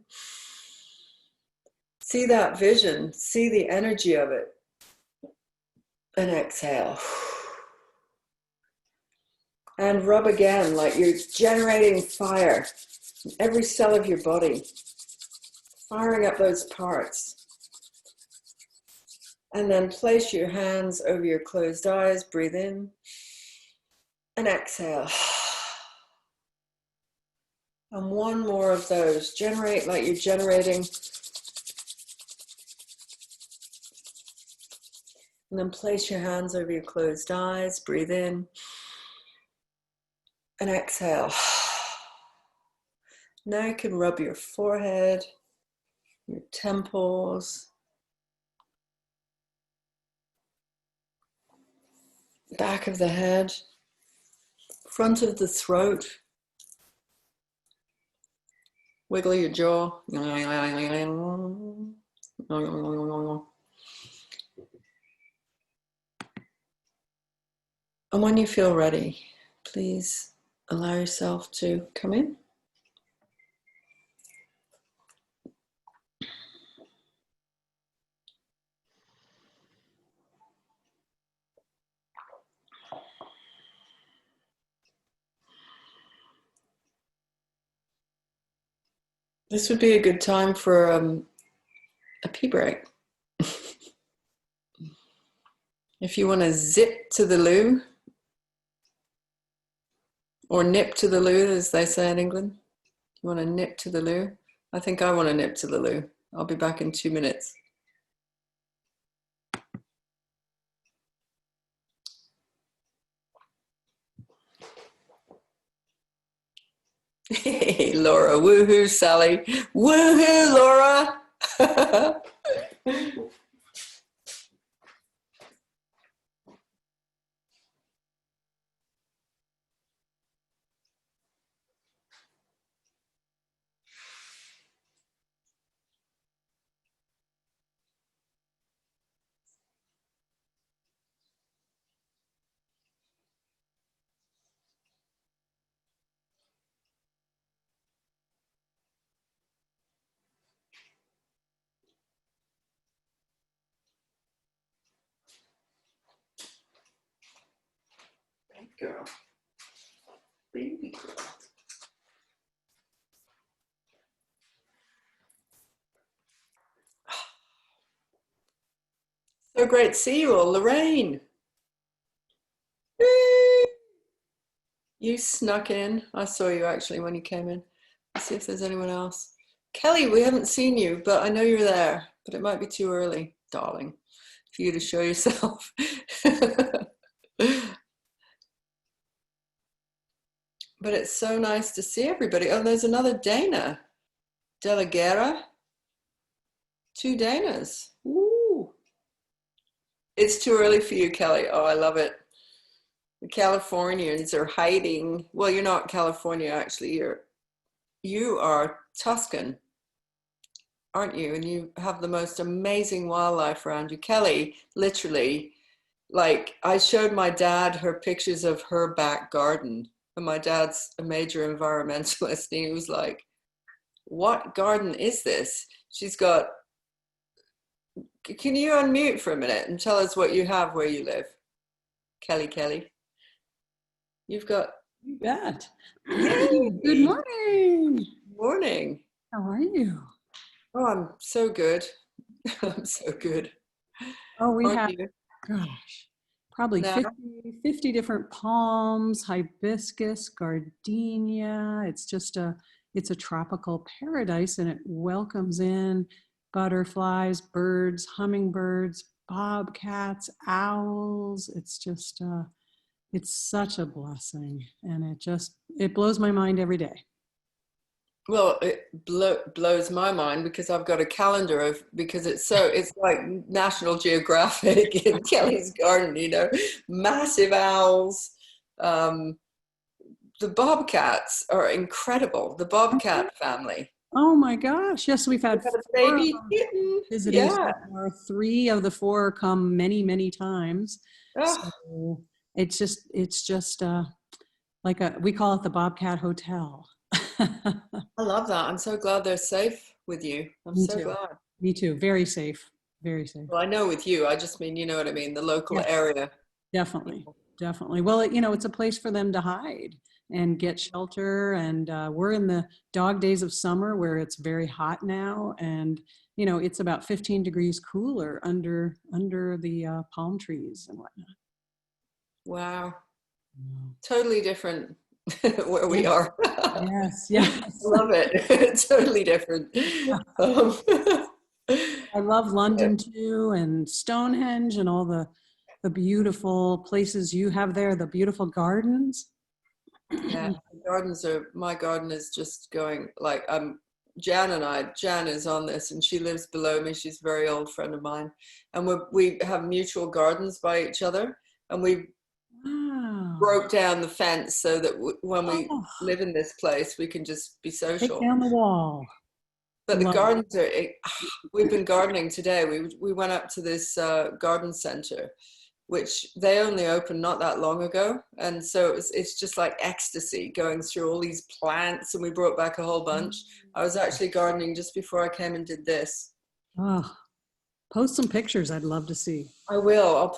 See that vision, see the energy of it. And exhale. And rub again like you're generating fire in every cell of your body, firing up those parts. And then place your hands over your closed eyes, breathe in, and exhale. And one more of those. Generate like you're generating. And then place your hands over your closed eyes, breathe in, and exhale. Now you can rub your forehead, your temples, back of the head, front of the throat. Wiggle your jaw. And when you feel ready, please allow yourself to come in. This would be a good time for a pee break. If you want to zip to the loo, or nip to the loo, as they say in England. You want to nip to the loo? I think I want to nip to the loo. I'll be back in 2 minutes. Hey, Laura, woohoo, Sally. Woohoo, Laura. Girl. Baby girl. So great to see you all. Lorraine. You snuck in. I saw you actually when you came in. Let's see if there's anyone else. Kelly, we haven't seen you, but I know you're there. But it might be too early, darling, for you to show yourself. But it's so nice to see everybody. Oh, there's another Dana. De la Guerra. 2 Danas. Woo. It's too early for you, Kelly. Oh, I love it. The Californians are hiding. Well, you're not California, actually. You are Tuscan, aren't you? And you have the most amazing wildlife around you. Kelly, literally, like, I showed my dad her pictures of her back garden. And my dad's a major environmentalist. And he was like, what garden is this? She's got, can you unmute for a minute and tell us what you have where you live? Kelly. You've got. You bet. Hey, good morning. Morning. How are you? Oh, I'm so good. I'm so good. Oh, we Aren't have, you? gosh, probably No. 50 different palms, hibiscus, gardenia. It's a tropical paradise, and it welcomes in butterflies, birds, hummingbirds, bobcats, owls. It's such a blessing, and it blows my mind every day. Well, it blows my mind because I've got a calendar because it's like National Geographic in Kelly's garden, you know, massive owls. The bobcats are incredible. The bobcat family. Oh my gosh! Yes, we've had We've had a 4 baby kitten. visiting so Yeah. far. 3 of the 4 come many, many times. Oh, So it's just like we call it the Bobcat Hotel. I love that. I'm so glad they're safe with you. I'm Me so too. glad. Me too. Very safe. Very safe. Well, I know with you, I just mean, you know what I mean, the local Yes. area. Definitely. Definitely. Well, it's a place for them to hide and get shelter. And we're in the dog days of summer where it's very hot now. And, it's about 15 degrees cooler under the palm trees and whatnot. Wow. Wow. Totally different where we Yes. are. Yes. Yes. I love it. Totally different. I love London too, and Stonehenge and all the beautiful places you have there, the beautiful gardens. Yeah, my garden is just going like Jan is on this and she lives below me. She's a very old friend of mine. And we have mutual gardens by each other. And we broke down the fence so that when we live in this place, we can just be social. Take down the wall. But the gardens we've been gardening today. We went up to this garden center, which they only opened not that long ago. And so it's just like ecstasy going through all these plants, and we brought back a whole bunch. I was actually gardening just before I came and did this. Oh, post some pictures. I'd love to see. I will. I'll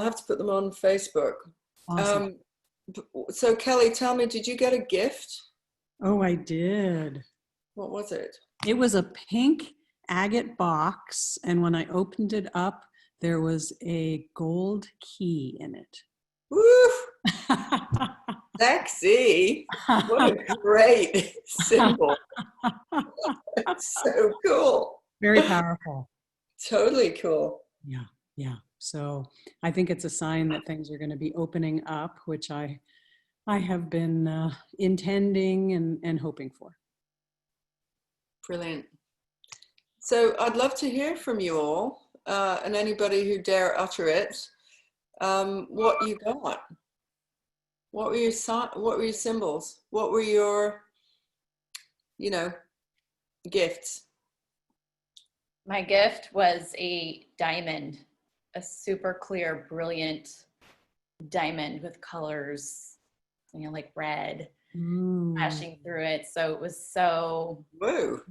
have to put them on Facebook. Awesome. So Kelly, tell me, did you get a gift? Oh, I did. What was it? It was a pink agate box, and when I opened it up, there was a gold key in it. Woo! Sexy. What a great symbol. So cool. Very powerful. Totally cool. Yeah, yeah. So I think it's a sign that things are going to be opening up, which I have been intending and hoping for. Brilliant. So I'd love to hear from you all and anybody who dare utter it. What you got? What were your symbols? What were your, gifts? My gift was a diamond, a super clear, brilliant diamond with colors, like red flashing through it. So it was so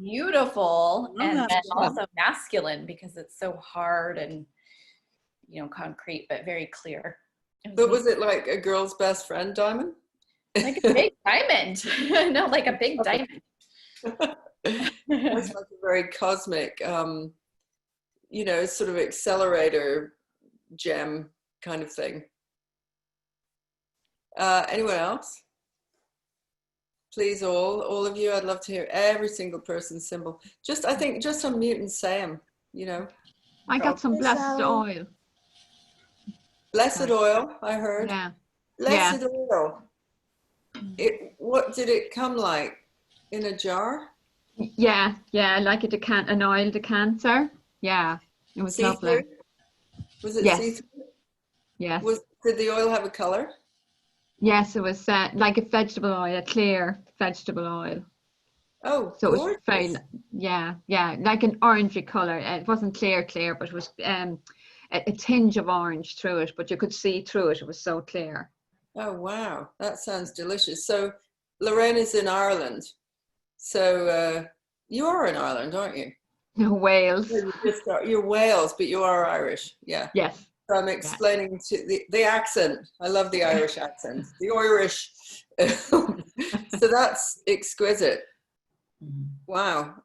beautiful and then also masculine because it's so hard and, concrete, but very clear. But was it like a girl's best friend diamond? Like a big diamond. No, like a big diamond. That's like a very cosmic, sort of accelerator gem kind of thing. Anyone else? Please, all of you, I'd love to hear every single person's symbol. I think just unmute and say them, I got some blessed oil. Blessed oil, I heard. Yeah. Blessed oil. What did it come like? In a jar? Yeah, like an oil decanter. Yeah, it was lovely. Was it see-through? Yes. Did the oil have a color? Yes, it was like a vegetable oil, a clear vegetable oil. Oh, so gorgeous. It was very, like an orangey color. It wasn't clear, but it was a tinge of orange through it, but you could see through it. It was so clear. Oh, wow. That sounds delicious. So Lorraine is in Ireland. So you are in Ireland, aren't you? Wales. You're Wales, but you are Irish. Yeah. Yes. So I'm explaining to the accent. I love the Irish accent. The Irish. So that's exquisite. Wow.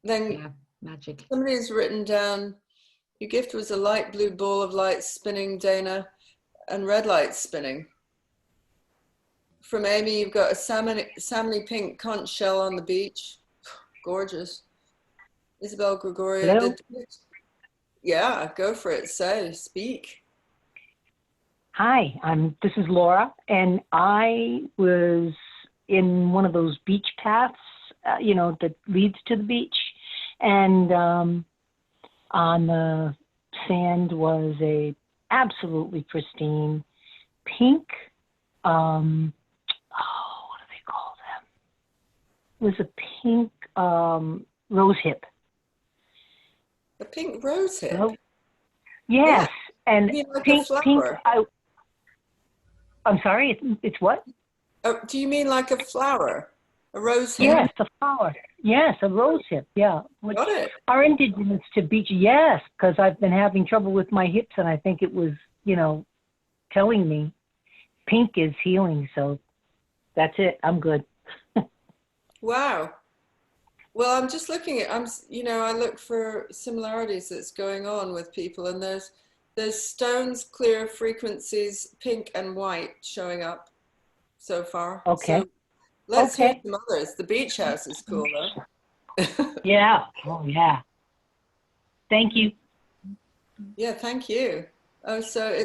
Then Magic. Somebody's written down, your gift was a light blue ball of light spinning, Dana, and red light spinning. From Amy, you've got a salmony pink conch shell on the beach. Gorgeous. Isabel Gregoria. Hello? Yeah, go for it. Speak. Hi, this is Laura, and I was in one of those beach paths, that leads to the beach, and on the sand was a absolutely pristine pink, what do they call them? It was a pink rose hip. A pink rose hip? Hello? Yes, yeah. And like pink, I'm sorry, it's what? Oh, do you mean like a flower? A rose hip? Yes, a flower. Yes, a rose hip, yeah. Which Got it. are indigenous to beach, yes, because I've been having trouble with my hips, and I think it was, telling me pink is healing, so that's it. I'm good. Wow. Well, I'm just looking at, I look for similarities that's going on with people, and there's stones, clear frequencies, pink and white showing up so far. Okay. So let's hear some others. The beach house is cool, though. Yeah. Oh, yeah. Thank you. Yeah, thank you. Oh, so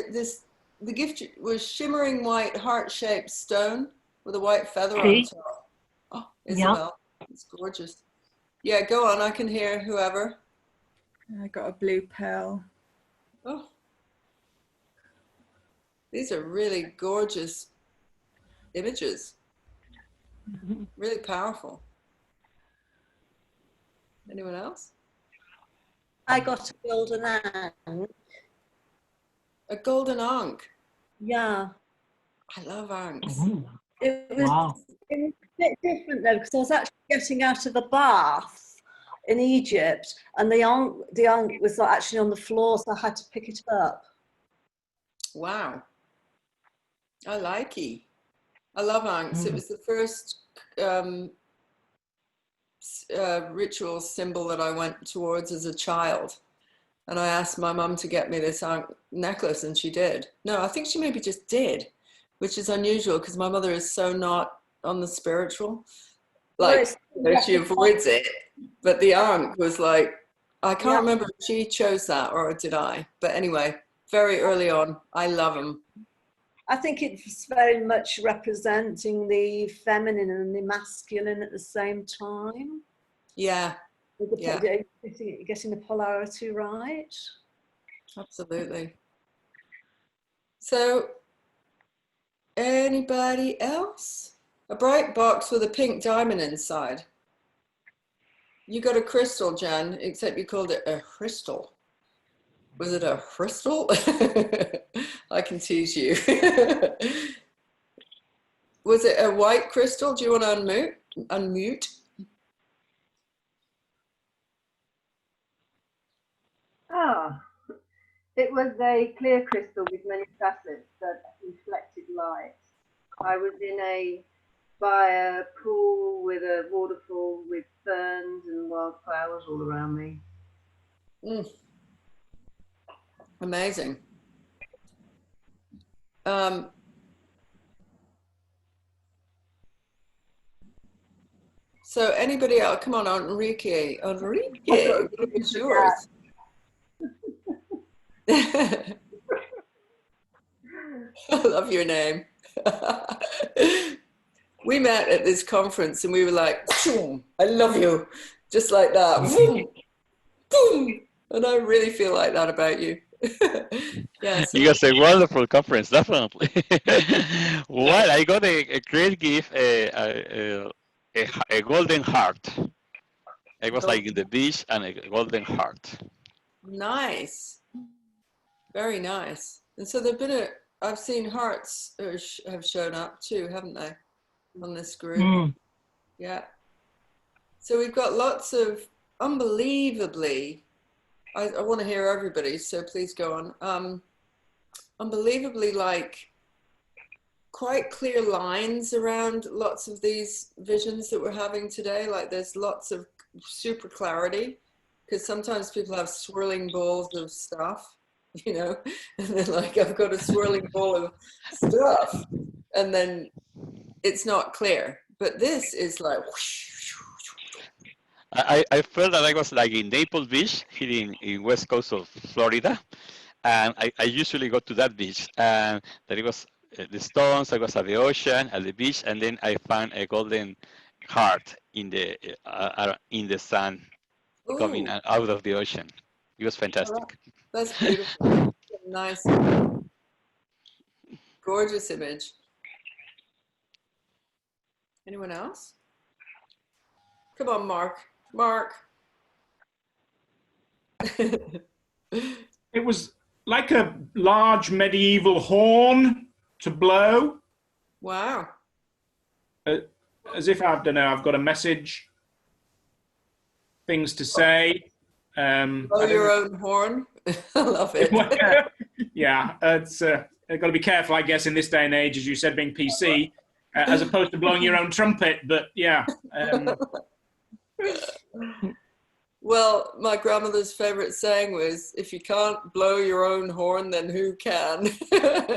the gift was shimmering white heart-shaped stone with a white feather on top. Oh, Isabel, it's gorgeous. Yeah, go on. I can hear whoever. I got a blue pearl. Oh, these are really gorgeous images. Really powerful. Anyone else? I got a golden ankh. A golden ankh. Yeah. I love ankhs. It was a bit different though, because I was actually getting out of the bath in Egypt, and the ankh was actually on the floor, so I had to pick it up. Wow. I like it. I love ankhs. It was the first ritual symbol that I went towards as a child. And I asked my mum to get me this ankh necklace, and she did. No, I think she maybe just did, which is unusual because my mother is so not on the spiritual. Like, she avoids it. But the ankh was like, I can't remember if she chose that or did I. But anyway, very early on, I love them. I think it's very much representing the feminine and the masculine at the same time. Yeah. Getting the polarity right. Absolutely. So, anybody else? A bright box with a pink diamond inside. You got a crystal, Jan, except you called it a crystal. Was it a crystal? I can tease you. Was it a white crystal? Do you want to unmute? It was a clear crystal with many facets that reflected light. I was by a pool with a waterfall with ferns and wildflowers all around me. Amazing. So anybody else? Come on, Enrique. It's yours. I love your name. We met at this conference and we were like, I love you. Just like that. Boom, boom. And I really feel like that about you. Yeah, so. You guys a wonderful conference, definitely. Well, I got a great gift, a golden heart. I was like in the beach and a golden heart. Nice. Very nice. And so there've been I've seen hearts have shown up too, haven't they, on this group? Yeah. So we've got lots of unbelievably, I want to hear everybody, so please go on. Unbelievably quite clear lines around lots of these visions that we're having today. Like there's lots of super clarity because sometimes people have swirling balls of stuff, you know, and they're like, I've got a swirling ball of stuff, and then it's not clear. But this is like whoosh. I felt that I was like in Naples Beach here in west coast of Florida, and I usually go to that beach, and that it was the stones. I was at the ocean, at the beach, and then I found a golden heart in the sun coming Ooh, out of the ocean. It was fantastic. that's beautiful. Nice, gorgeous image. Anyone else? Come on, Mark. Mark. It was like a large medieval horn to blow. Wow. As if, I don't know, I've got a message, things to say. Blow your own horn. I love it. Yeah, it's I've got to be careful, I guess, in this day and age, as you said, being PC, as opposed to blowing your own trumpet. But yeah. Well, my grandmother's favorite saying was, if you can't blow your own horn, then who can?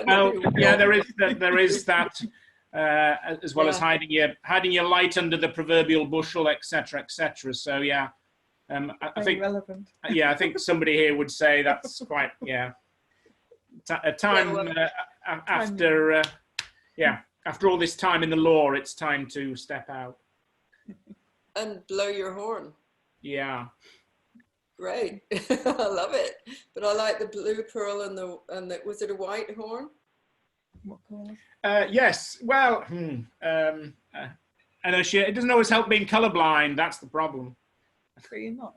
Well, yeah, there is that, as well as hiding your light under the proverbial bushel, etc., etc. So yeah, I think relevant. Yeah, I think somebody here would say that's quite a time after after all this time in the law, it's time to step out and blow your horn. Yeah. Great. I love it. But I like the blue pearl and the was it a white horn? What color? Yes. Well, I know it doesn't always help being colorblind. That's the problem. But you're not.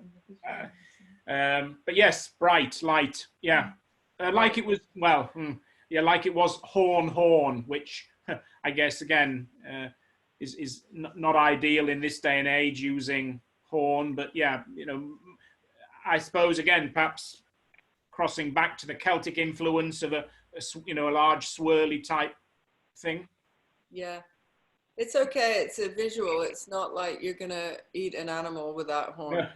But yes, bright light. Yeah. Like it was. Well, like it was horn, which I guess again is not ideal in this day and age using horn, but yeah, I suppose again perhaps crossing back to the Celtic influence of a large swirly type thing. Yeah, it's okay. It's a visual. It's not like you're gonna eat an animal with that horn.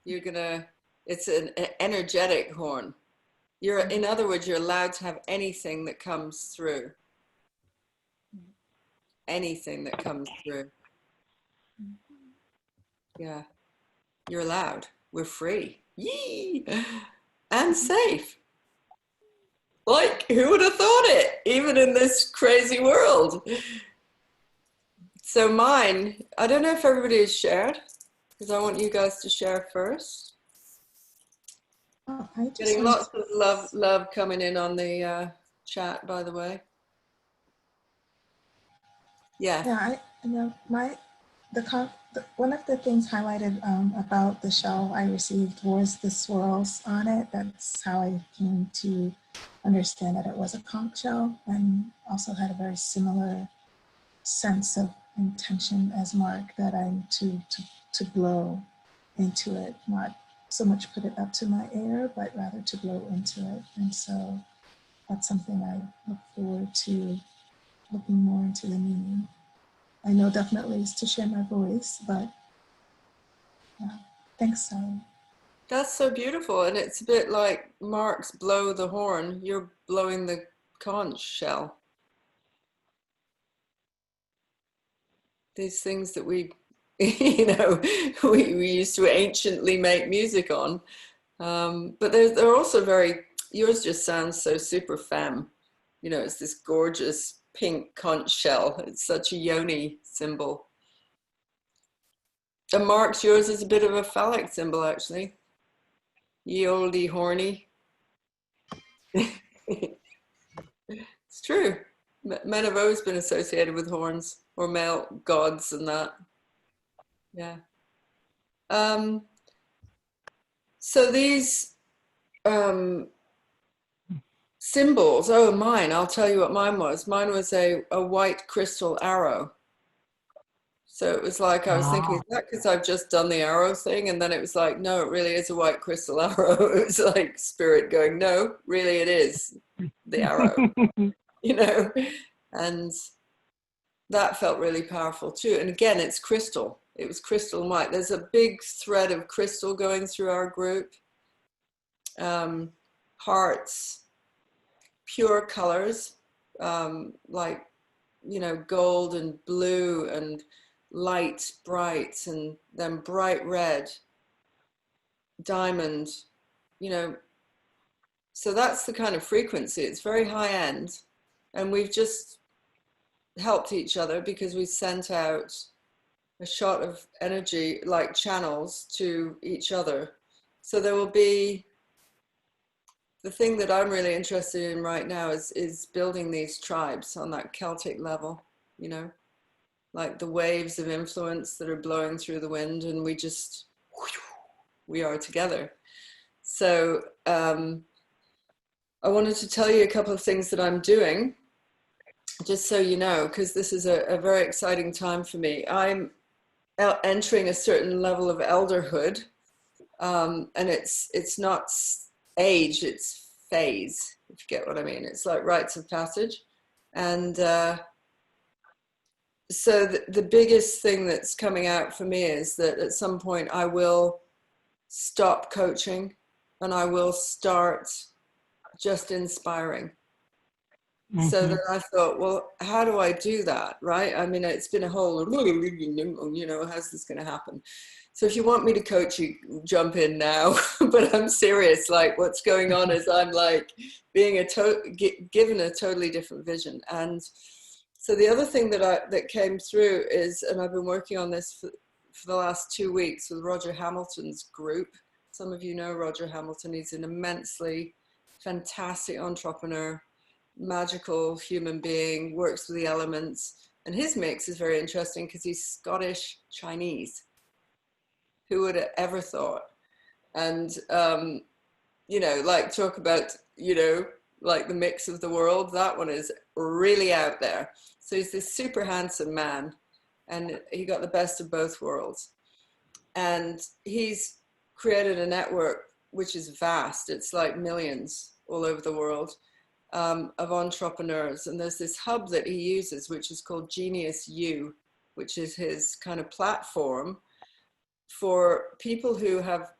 It's an energetic horn. In other words, you're allowed to have anything that comes through. Anything that comes through. Yeah, you're allowed. We're free. Yee! And safe. Like, who would have thought it? Even in this crazy world. So mine, I don't know if everybody has shared, because I want you guys to share first. Oh, Getting lots of love coming in on the chat, by the way. Yeah. Yeah, one of the things highlighted about the shell I received was the swirls on it. That's how I came to understand that it was a conch shell, and also had a very similar sense of intention as Mark, that I'm to blow into it, not so much put it up to my air, but rather to blow into it. And so that's something I look forward to looking more into the meaning. I know definitely is to share my voice, but thanks, Sally. That's so beautiful. And it's a bit like Mark's blow the horn. You're blowing the conch shell. These things that we used to anciently make music on. But they're also yours just sounds so super femme. It's this gorgeous pink conch shell. It's such a yoni symbol. And Mark's, yours is a bit of a phallic symbol, actually. Ye olde horny. It's true. Men have always been associated with horns, or male gods and that. Yeah. So these symbols, I'll tell you what mine was. Mine was a white crystal arrow. So it was like, I was thinking, is that because I've just done the arrow thing? And then it was like, no, it really is a white crystal arrow. It was like spirit going, no, really it is the arrow, And that felt really powerful too. And again, it's crystal. It was crystal and white. There's a big thread of crystal going through our group. Hearts, pure colors, like, you know, gold and blue and light, bright, and then bright red, diamond, you know. So that's the kind of frequency. It's very high end. And we've just helped each other because we sent out a shot of energy, like channels, to each other. So there will be, the thing that I'm really interested in right now is building these tribes on that Celtic level, you know, like the waves of influence that are blowing through the wind, and we are together. So I wanted to tell you a couple of things that I'm doing, just so you know, because this is a very exciting time for me. I'm entering a certain level of elderhood, and it's not age, it's phase, if you get what I mean. It's like rites of passage. And so the biggest thing that's coming out for me is that at some point I will stop coaching and I will start just inspiring. Mm-hmm. So then I thought, well, how do I do that, right? I mean, it's been a whole, you know, how's this going to happen? So if you want me to coach you, jump in now. But I'm serious. Like, what's going on is I'm like being given a totally different vision. And so the other thing that came through is, and I've been working on this for the last 2 weeks with Roger Hamilton's group. Some of you know Roger Hamilton. He's an immensely fantastic entrepreneur, magical human being, works with the elements. And his mix is very interesting because he's Scottish Chinese. Who would have ever thought? And, you know, like talk about, you know, like the mix of the world, that one is really out there. So he's this super handsome man and he got the best of both worlds. And he's created a network which is vast. It's like millions all over the world of entrepreneurs. And there's this hub that he uses, which is called Genius U, which is his kind of platform for people who have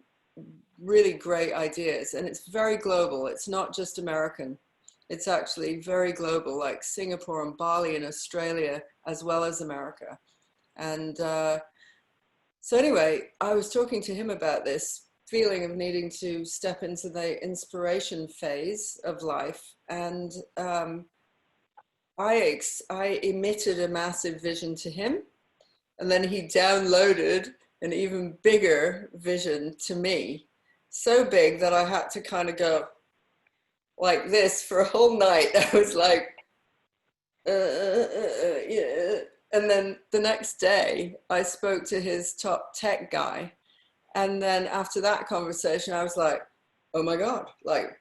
really great ideas. And it's very global. It's not just American. It's actually very global, like Singapore and Bali and Australia, as well as America. And so anyway, I was talking to him about this feeling of needing to step into the inspiration phase of life. And I emitted a massive vision to him. And then he downloaded an even bigger vision to me, so big that I had to kind of go like this for a whole night. I was like, yeah. And then the next day I spoke to his top tech guy. And then after that conversation, I was like, oh my God, like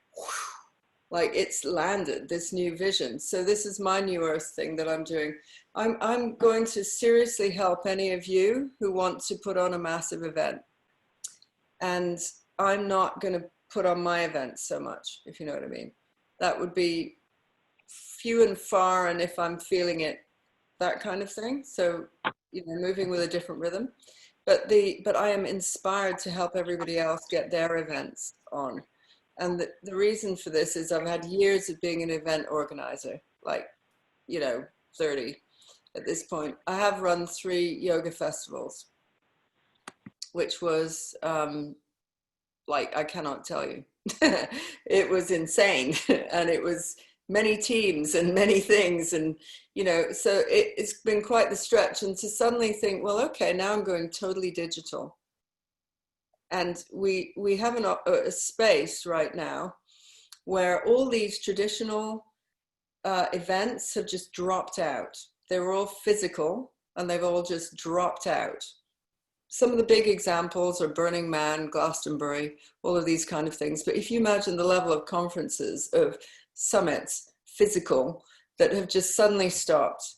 it's landed, this new vision. So this is my new earth thing that I'm doing. I'm going to seriously help any of you who want to put on a massive event. And I'm not going to put on my events so much, if you know what I mean. That would be few and far, and if I'm feeling it, that kind of thing. So, you know, moving with a different rhythm. But I am inspired to help everybody else get their events on. And the reason for this is I've had years of being an event organizer, like, you know, 30 at this point. I have run 3 yoga festivals, which was like, I cannot tell you. It was insane. And it was many teams and many things. And, you know, so it's been quite the stretch. And to suddenly think, well, okay, now I'm going totally digital. And we have a space right now where all these traditional events have just dropped out. They were all physical and they've all just dropped out. Some of the big examples are Burning Man, Glastonbury, all of these kind of things. But if you imagine the level of conferences, of summits, physical, that have just suddenly stopped.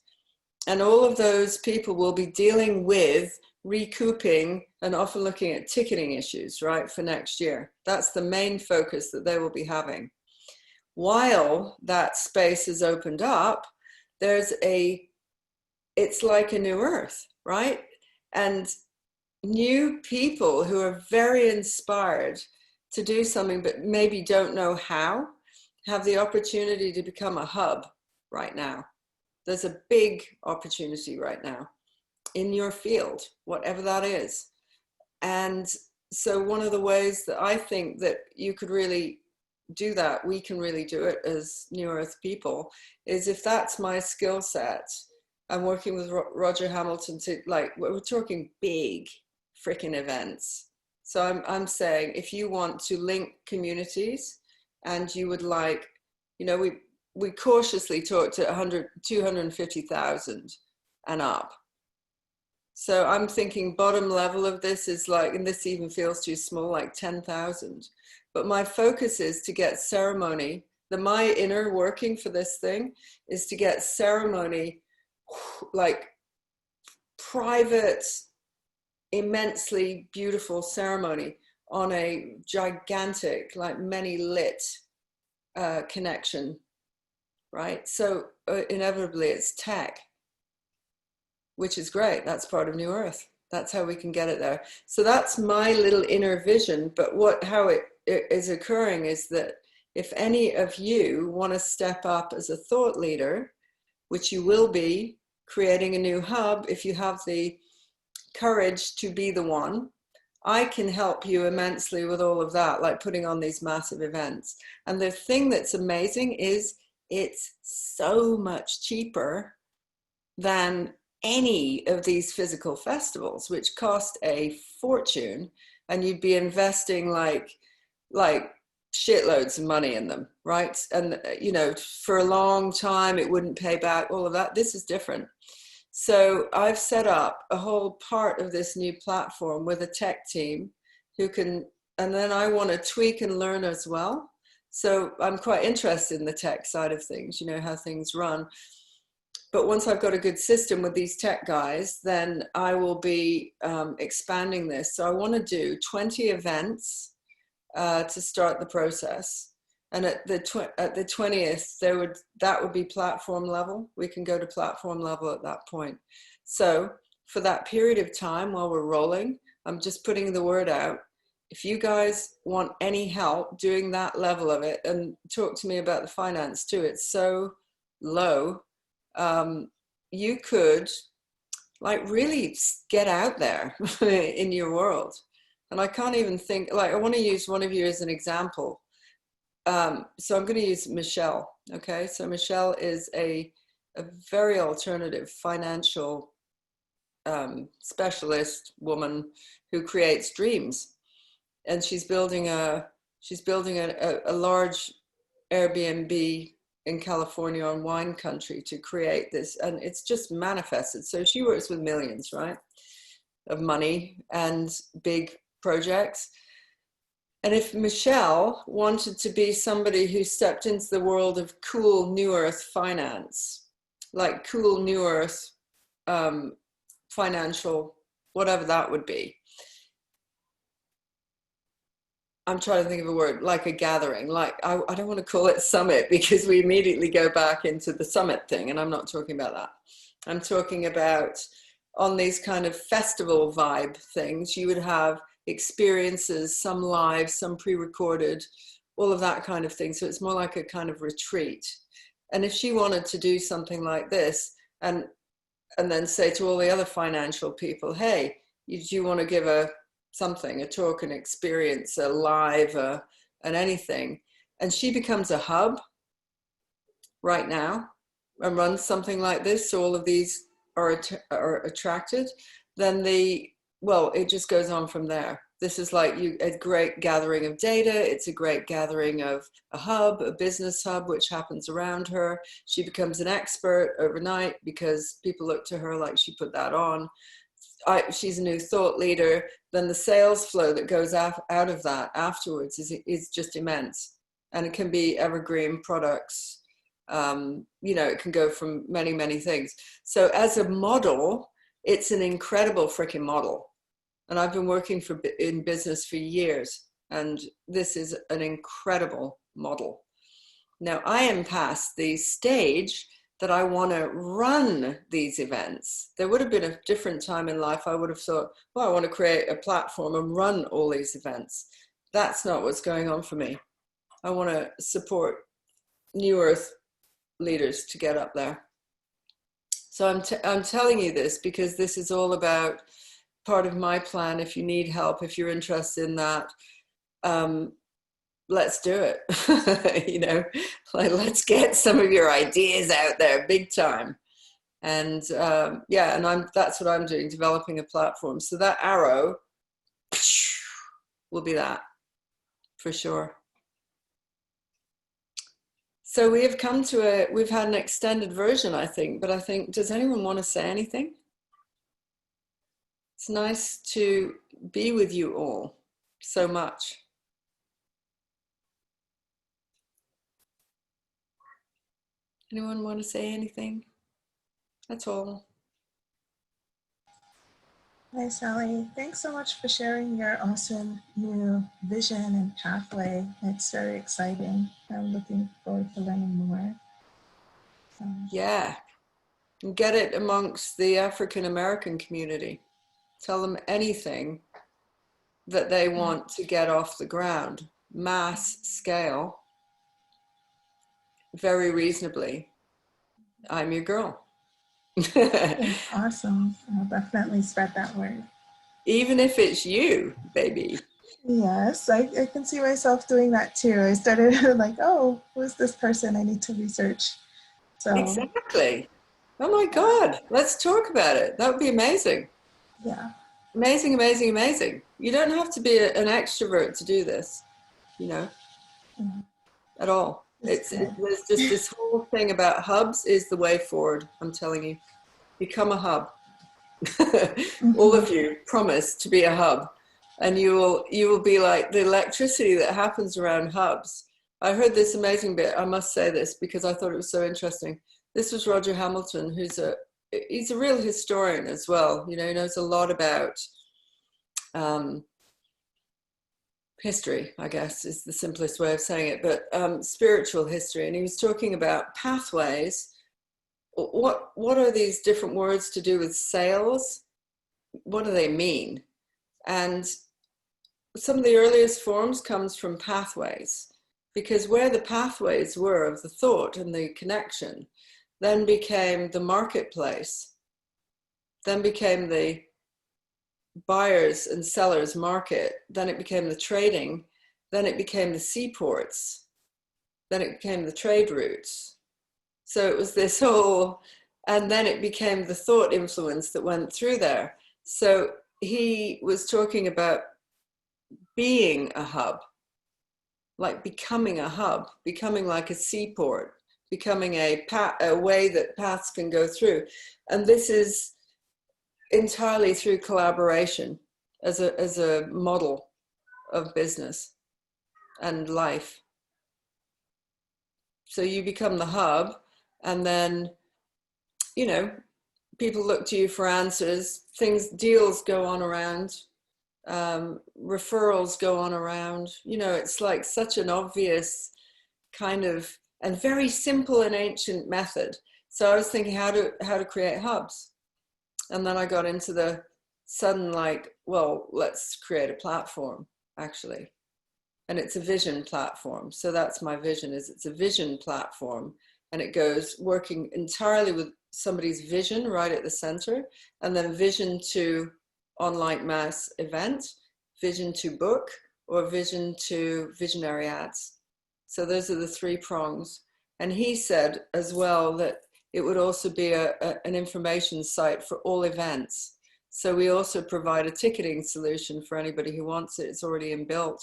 And all of those people will be dealing with recouping and often looking at ticketing issues, right, for next year. That's the main focus that they will be having. While that space is opened up, there's a it's like a new earth, right? And new people who are very inspired to do something but maybe don't know how, have the opportunity to become a hub right now. There's a big opportunity right now in your field, whatever that is. And so one of the ways that I think that you could really do that, we can really do it as New Earth people, is if that's my skill set, I'm working with Roger Hamilton to, like, we're talking big freaking events. So I'm saying, if you want to link communities and you would like, you know, we cautiously talk to 250,000 and up. So I'm thinking bottom level of this is like, and this even feels too small, like 10,000. But my focus is to get ceremony. My inner working for this thing is to get ceremony, like private, immensely beautiful ceremony on a gigantic, like many lit connection, right? So inevitably it's tech, which is great. That's part of New Earth. That's how we can get it there. So that's my little inner vision. But how it is occurring is that if any of you want to step up as a thought leader, which you will be, creating a new hub, if you have the courage to be the one, I can help you immensely with all of that, like putting on these massive events. And the thing that's amazing is it's so much cheaper than any of these physical festivals, which cost a fortune, and you'd be investing like shitloads of money in them, right? And you know, for a long time it wouldn't pay back, all of that. This is different. So I've set up a whole part of this new platform with a tech team who can, and then I want to tweak and learn as well. So I'm quite interested in the tech side of things, you know, how things run. But once I've got a good system with these tech guys, then I will be expanding this. So I want to do 20 events to start the process. And at the 20th, that would be platform level. We can go to platform level at that point. So for that period of time while we're rolling, I'm just putting the word out. If you guys want any help doing that level of it, and talk to me about the finance too, it's so low. You could like really get out there in your world. And I can't even think, like, I want to use one of you as an example. So I'm going to use Michelle. Okay. So Michelle is a very alternative financial specialist woman who creates dreams. And she's building a large Airbnb in California on wine country to create this, and it's just manifested. So she works with millions, right, of money and big projects. And if Michelle wanted to be somebody who stepped into the world of cool New Earth finance, like cool New Earth financial, whatever that would be, I'm trying to think of a word, like a gathering, like I don't want to call it summit because we immediately go back into the summit thing, and I'm not talking about that. I'm talking about on these kind of festival vibe things, you would have experiences, some live, some pre-recorded, all of that kind of thing. So it's more like a kind of retreat. And if she wanted to do something like this and then say to all the other financial people, hey, do you want to give a talk, an experience, a live, and anything, and she becomes a hub right now and runs something like this, so all of these are attracted, then it just goes on from there. This is like a great gathering of data. It's a great gathering of a hub, a business hub, which happens around her. She becomes an expert overnight because people look to her like she put that on. She's a new thought leader. Then the sales flow that goes out of that afterwards is just immense. And it can be evergreen products. You know, it can go from many, many things. So as a model, it's an incredible freaking model. And I've been working in business for years. And this is an incredible model. Now I am past the stage that I want to run these events. There would have been a different time in life. I would have thought, well, I want to create a platform and run all these events. That's not what's going on for me. I want to support New Earth leaders to get up there. So I'm telling you this because this is all about part of my plan. If you need help, if you're interested in that, let's do it. You know, like, let's get some of your ideas out there big time. And yeah, and that's what I'm doing, developing a platform. So that arrow will be that for sure. So we have come to we've had an extended version, I think, but I think, does anyone want to say anything? It's nice to be with you all so much. Anyone want to say anything? That's all. Hi, Sally. Thanks so much for sharing your awesome new vision and pathway. It's very exciting. I'm looking forward to learning more. Yeah, and get it amongst the African American community. Tell them anything that they want to get off the ground, mass scale, very reasonably. I'm your girl. Awesome. I'll definitely spread that word. Even if it's you, baby. Yes, I can see myself doing that too. I started like, oh, who's this person? I need to research. So exactly. Oh my God, let's talk about it. That would be amazing. Yeah. Amazing, amazing, amazing. You don't have to be an extrovert to do this, you know, at all. There's just this whole thing about hubs is the way forward. I'm telling you, become a hub. All of you promise to be a hub, and you will be like the electricity that happens around hubs. I heard this amazing bit. I must say this because I thought it was so interesting. This was Roger Hamilton, he's a real historian as well. You know, he knows a lot about history, I guess is the simplest way of saying it, but spiritual history. And he was talking about pathways. What are these different words to do with sales? What do they mean? And some of the earliest forms comes from pathways, because where the pathways were of the thought and the connection then became the marketplace, then became the buyers and sellers market, then it became the trading, then it became the seaports, then it became the trade routes. So it was this whole, and then it became the thought influence that went through there. So he was talking about being a hub, like becoming a hub, becoming like a seaport, becoming a way that paths can go through. And this is entirely through collaboration as a model of business and life. So you become the hub, and then, you know, people look to you for answers, deals go on around, referrals go on around. You know, it's like such an obvious kind of, and very simple and ancient method. So I was thinking how to create hubs. And then I got into the sudden, like, well, let's create a platform, actually. And it's a vision platform. So that's my vision, is it's a vision platform. And it goes working entirely with somebody's vision right at the center, and then vision to online mass event, vision to book, or vision to visionary ads. So those are the three prongs. And he said as well that it would also be an information site for all events. So we also provide a ticketing solution for anybody who wants it. It's already inbuilt.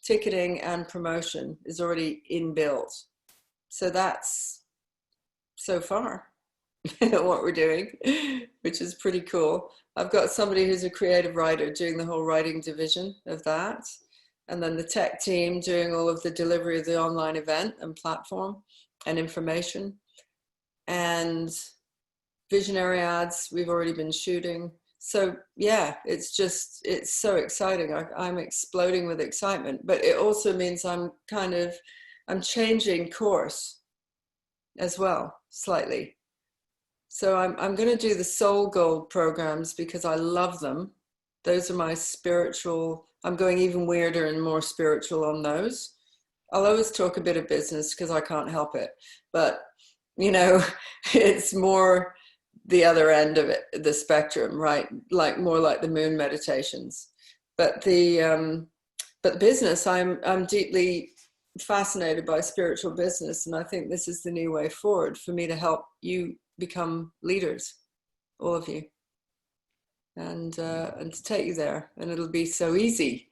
Ticketing and promotion is already inbuilt. So that's so far what we're doing, which is pretty cool. I've got somebody who's a creative writer doing the whole writing division of that. And then the tech team doing all of the delivery of the online event and platform and information. And visionary ads, we've already been shooting. So yeah, it's so exciting. I'm exploding with excitement, but it also means I'm changing course as well. slightly. So I'm going to do the Soul Gold programs because I love them. Those are my spiritual, I'm going even weirder and more spiritual on those. I'll always talk a bit of business because I can't help it. But, you know, it's more the other end of it, the spectrum, right? Like more like the moon meditations. But the business, I'm deeply fascinated by spiritual business, and I think this is the new way forward for me to help you become leaders, all of you, and to take you there. And it'll be so easy,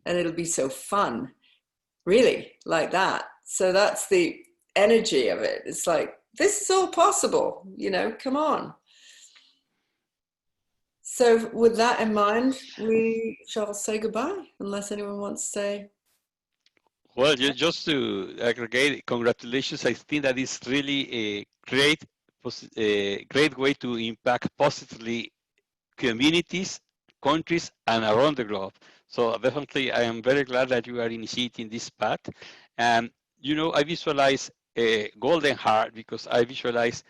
and it'll be so fun, really, like that. So that's the energy of it. It's like, this is all possible, you know, come on. So with that in mind, we shall say goodbye, unless anyone wants to say. Well, just to aggregate, congratulations. I think that is really a great way to impact positively communities, countries, and around the globe. So definitely, I am very glad that you are initiating this path. And, you know, I visualize a golden heart because I visualize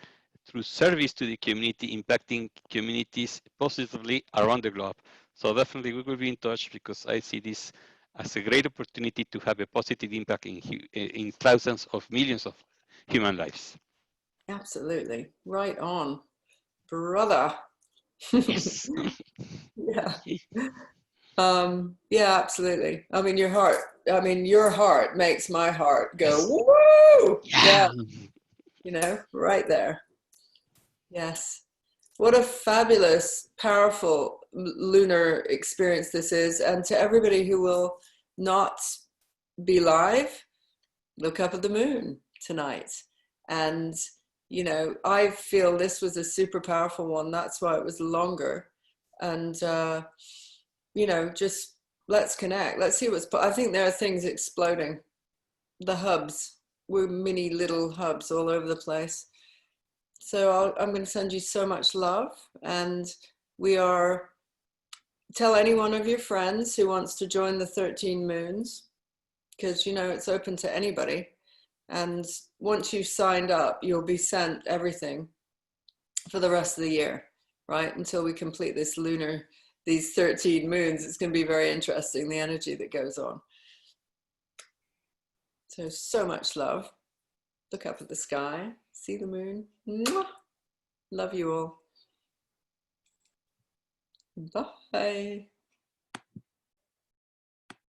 through service to the community, impacting communities positively around the globe. So definitely we will be in touch because I see this as a great opportunity to have a positive impact in thousands of millions of human lives. Absolutely. Right on, brother. Yes. Yeah. Yeah, absolutely. I mean, your heart makes my heart go, woo! Yeah, you know, right there. Yes. What a fabulous, powerful lunar experience this is. And to everybody who will not be live, look up at the moon tonight. And, you know, I feel this was a super powerful one. That's why it was longer. And, you know, just let's connect. Let's see I think there are things exploding. The hubs, we're mini little hubs all over the place. So I'm going to send you so much love. And tell any one of your friends who wants to join the 13 moons, because, you know, it's open to anybody. And once you've signed up, you'll be sent everything for the rest of the year, right? Until we complete these 13 moons. It's going to be very interesting, the energy that goes on. So much love. Look up at the sky, see the moon. Mwah! Love you all. Bye.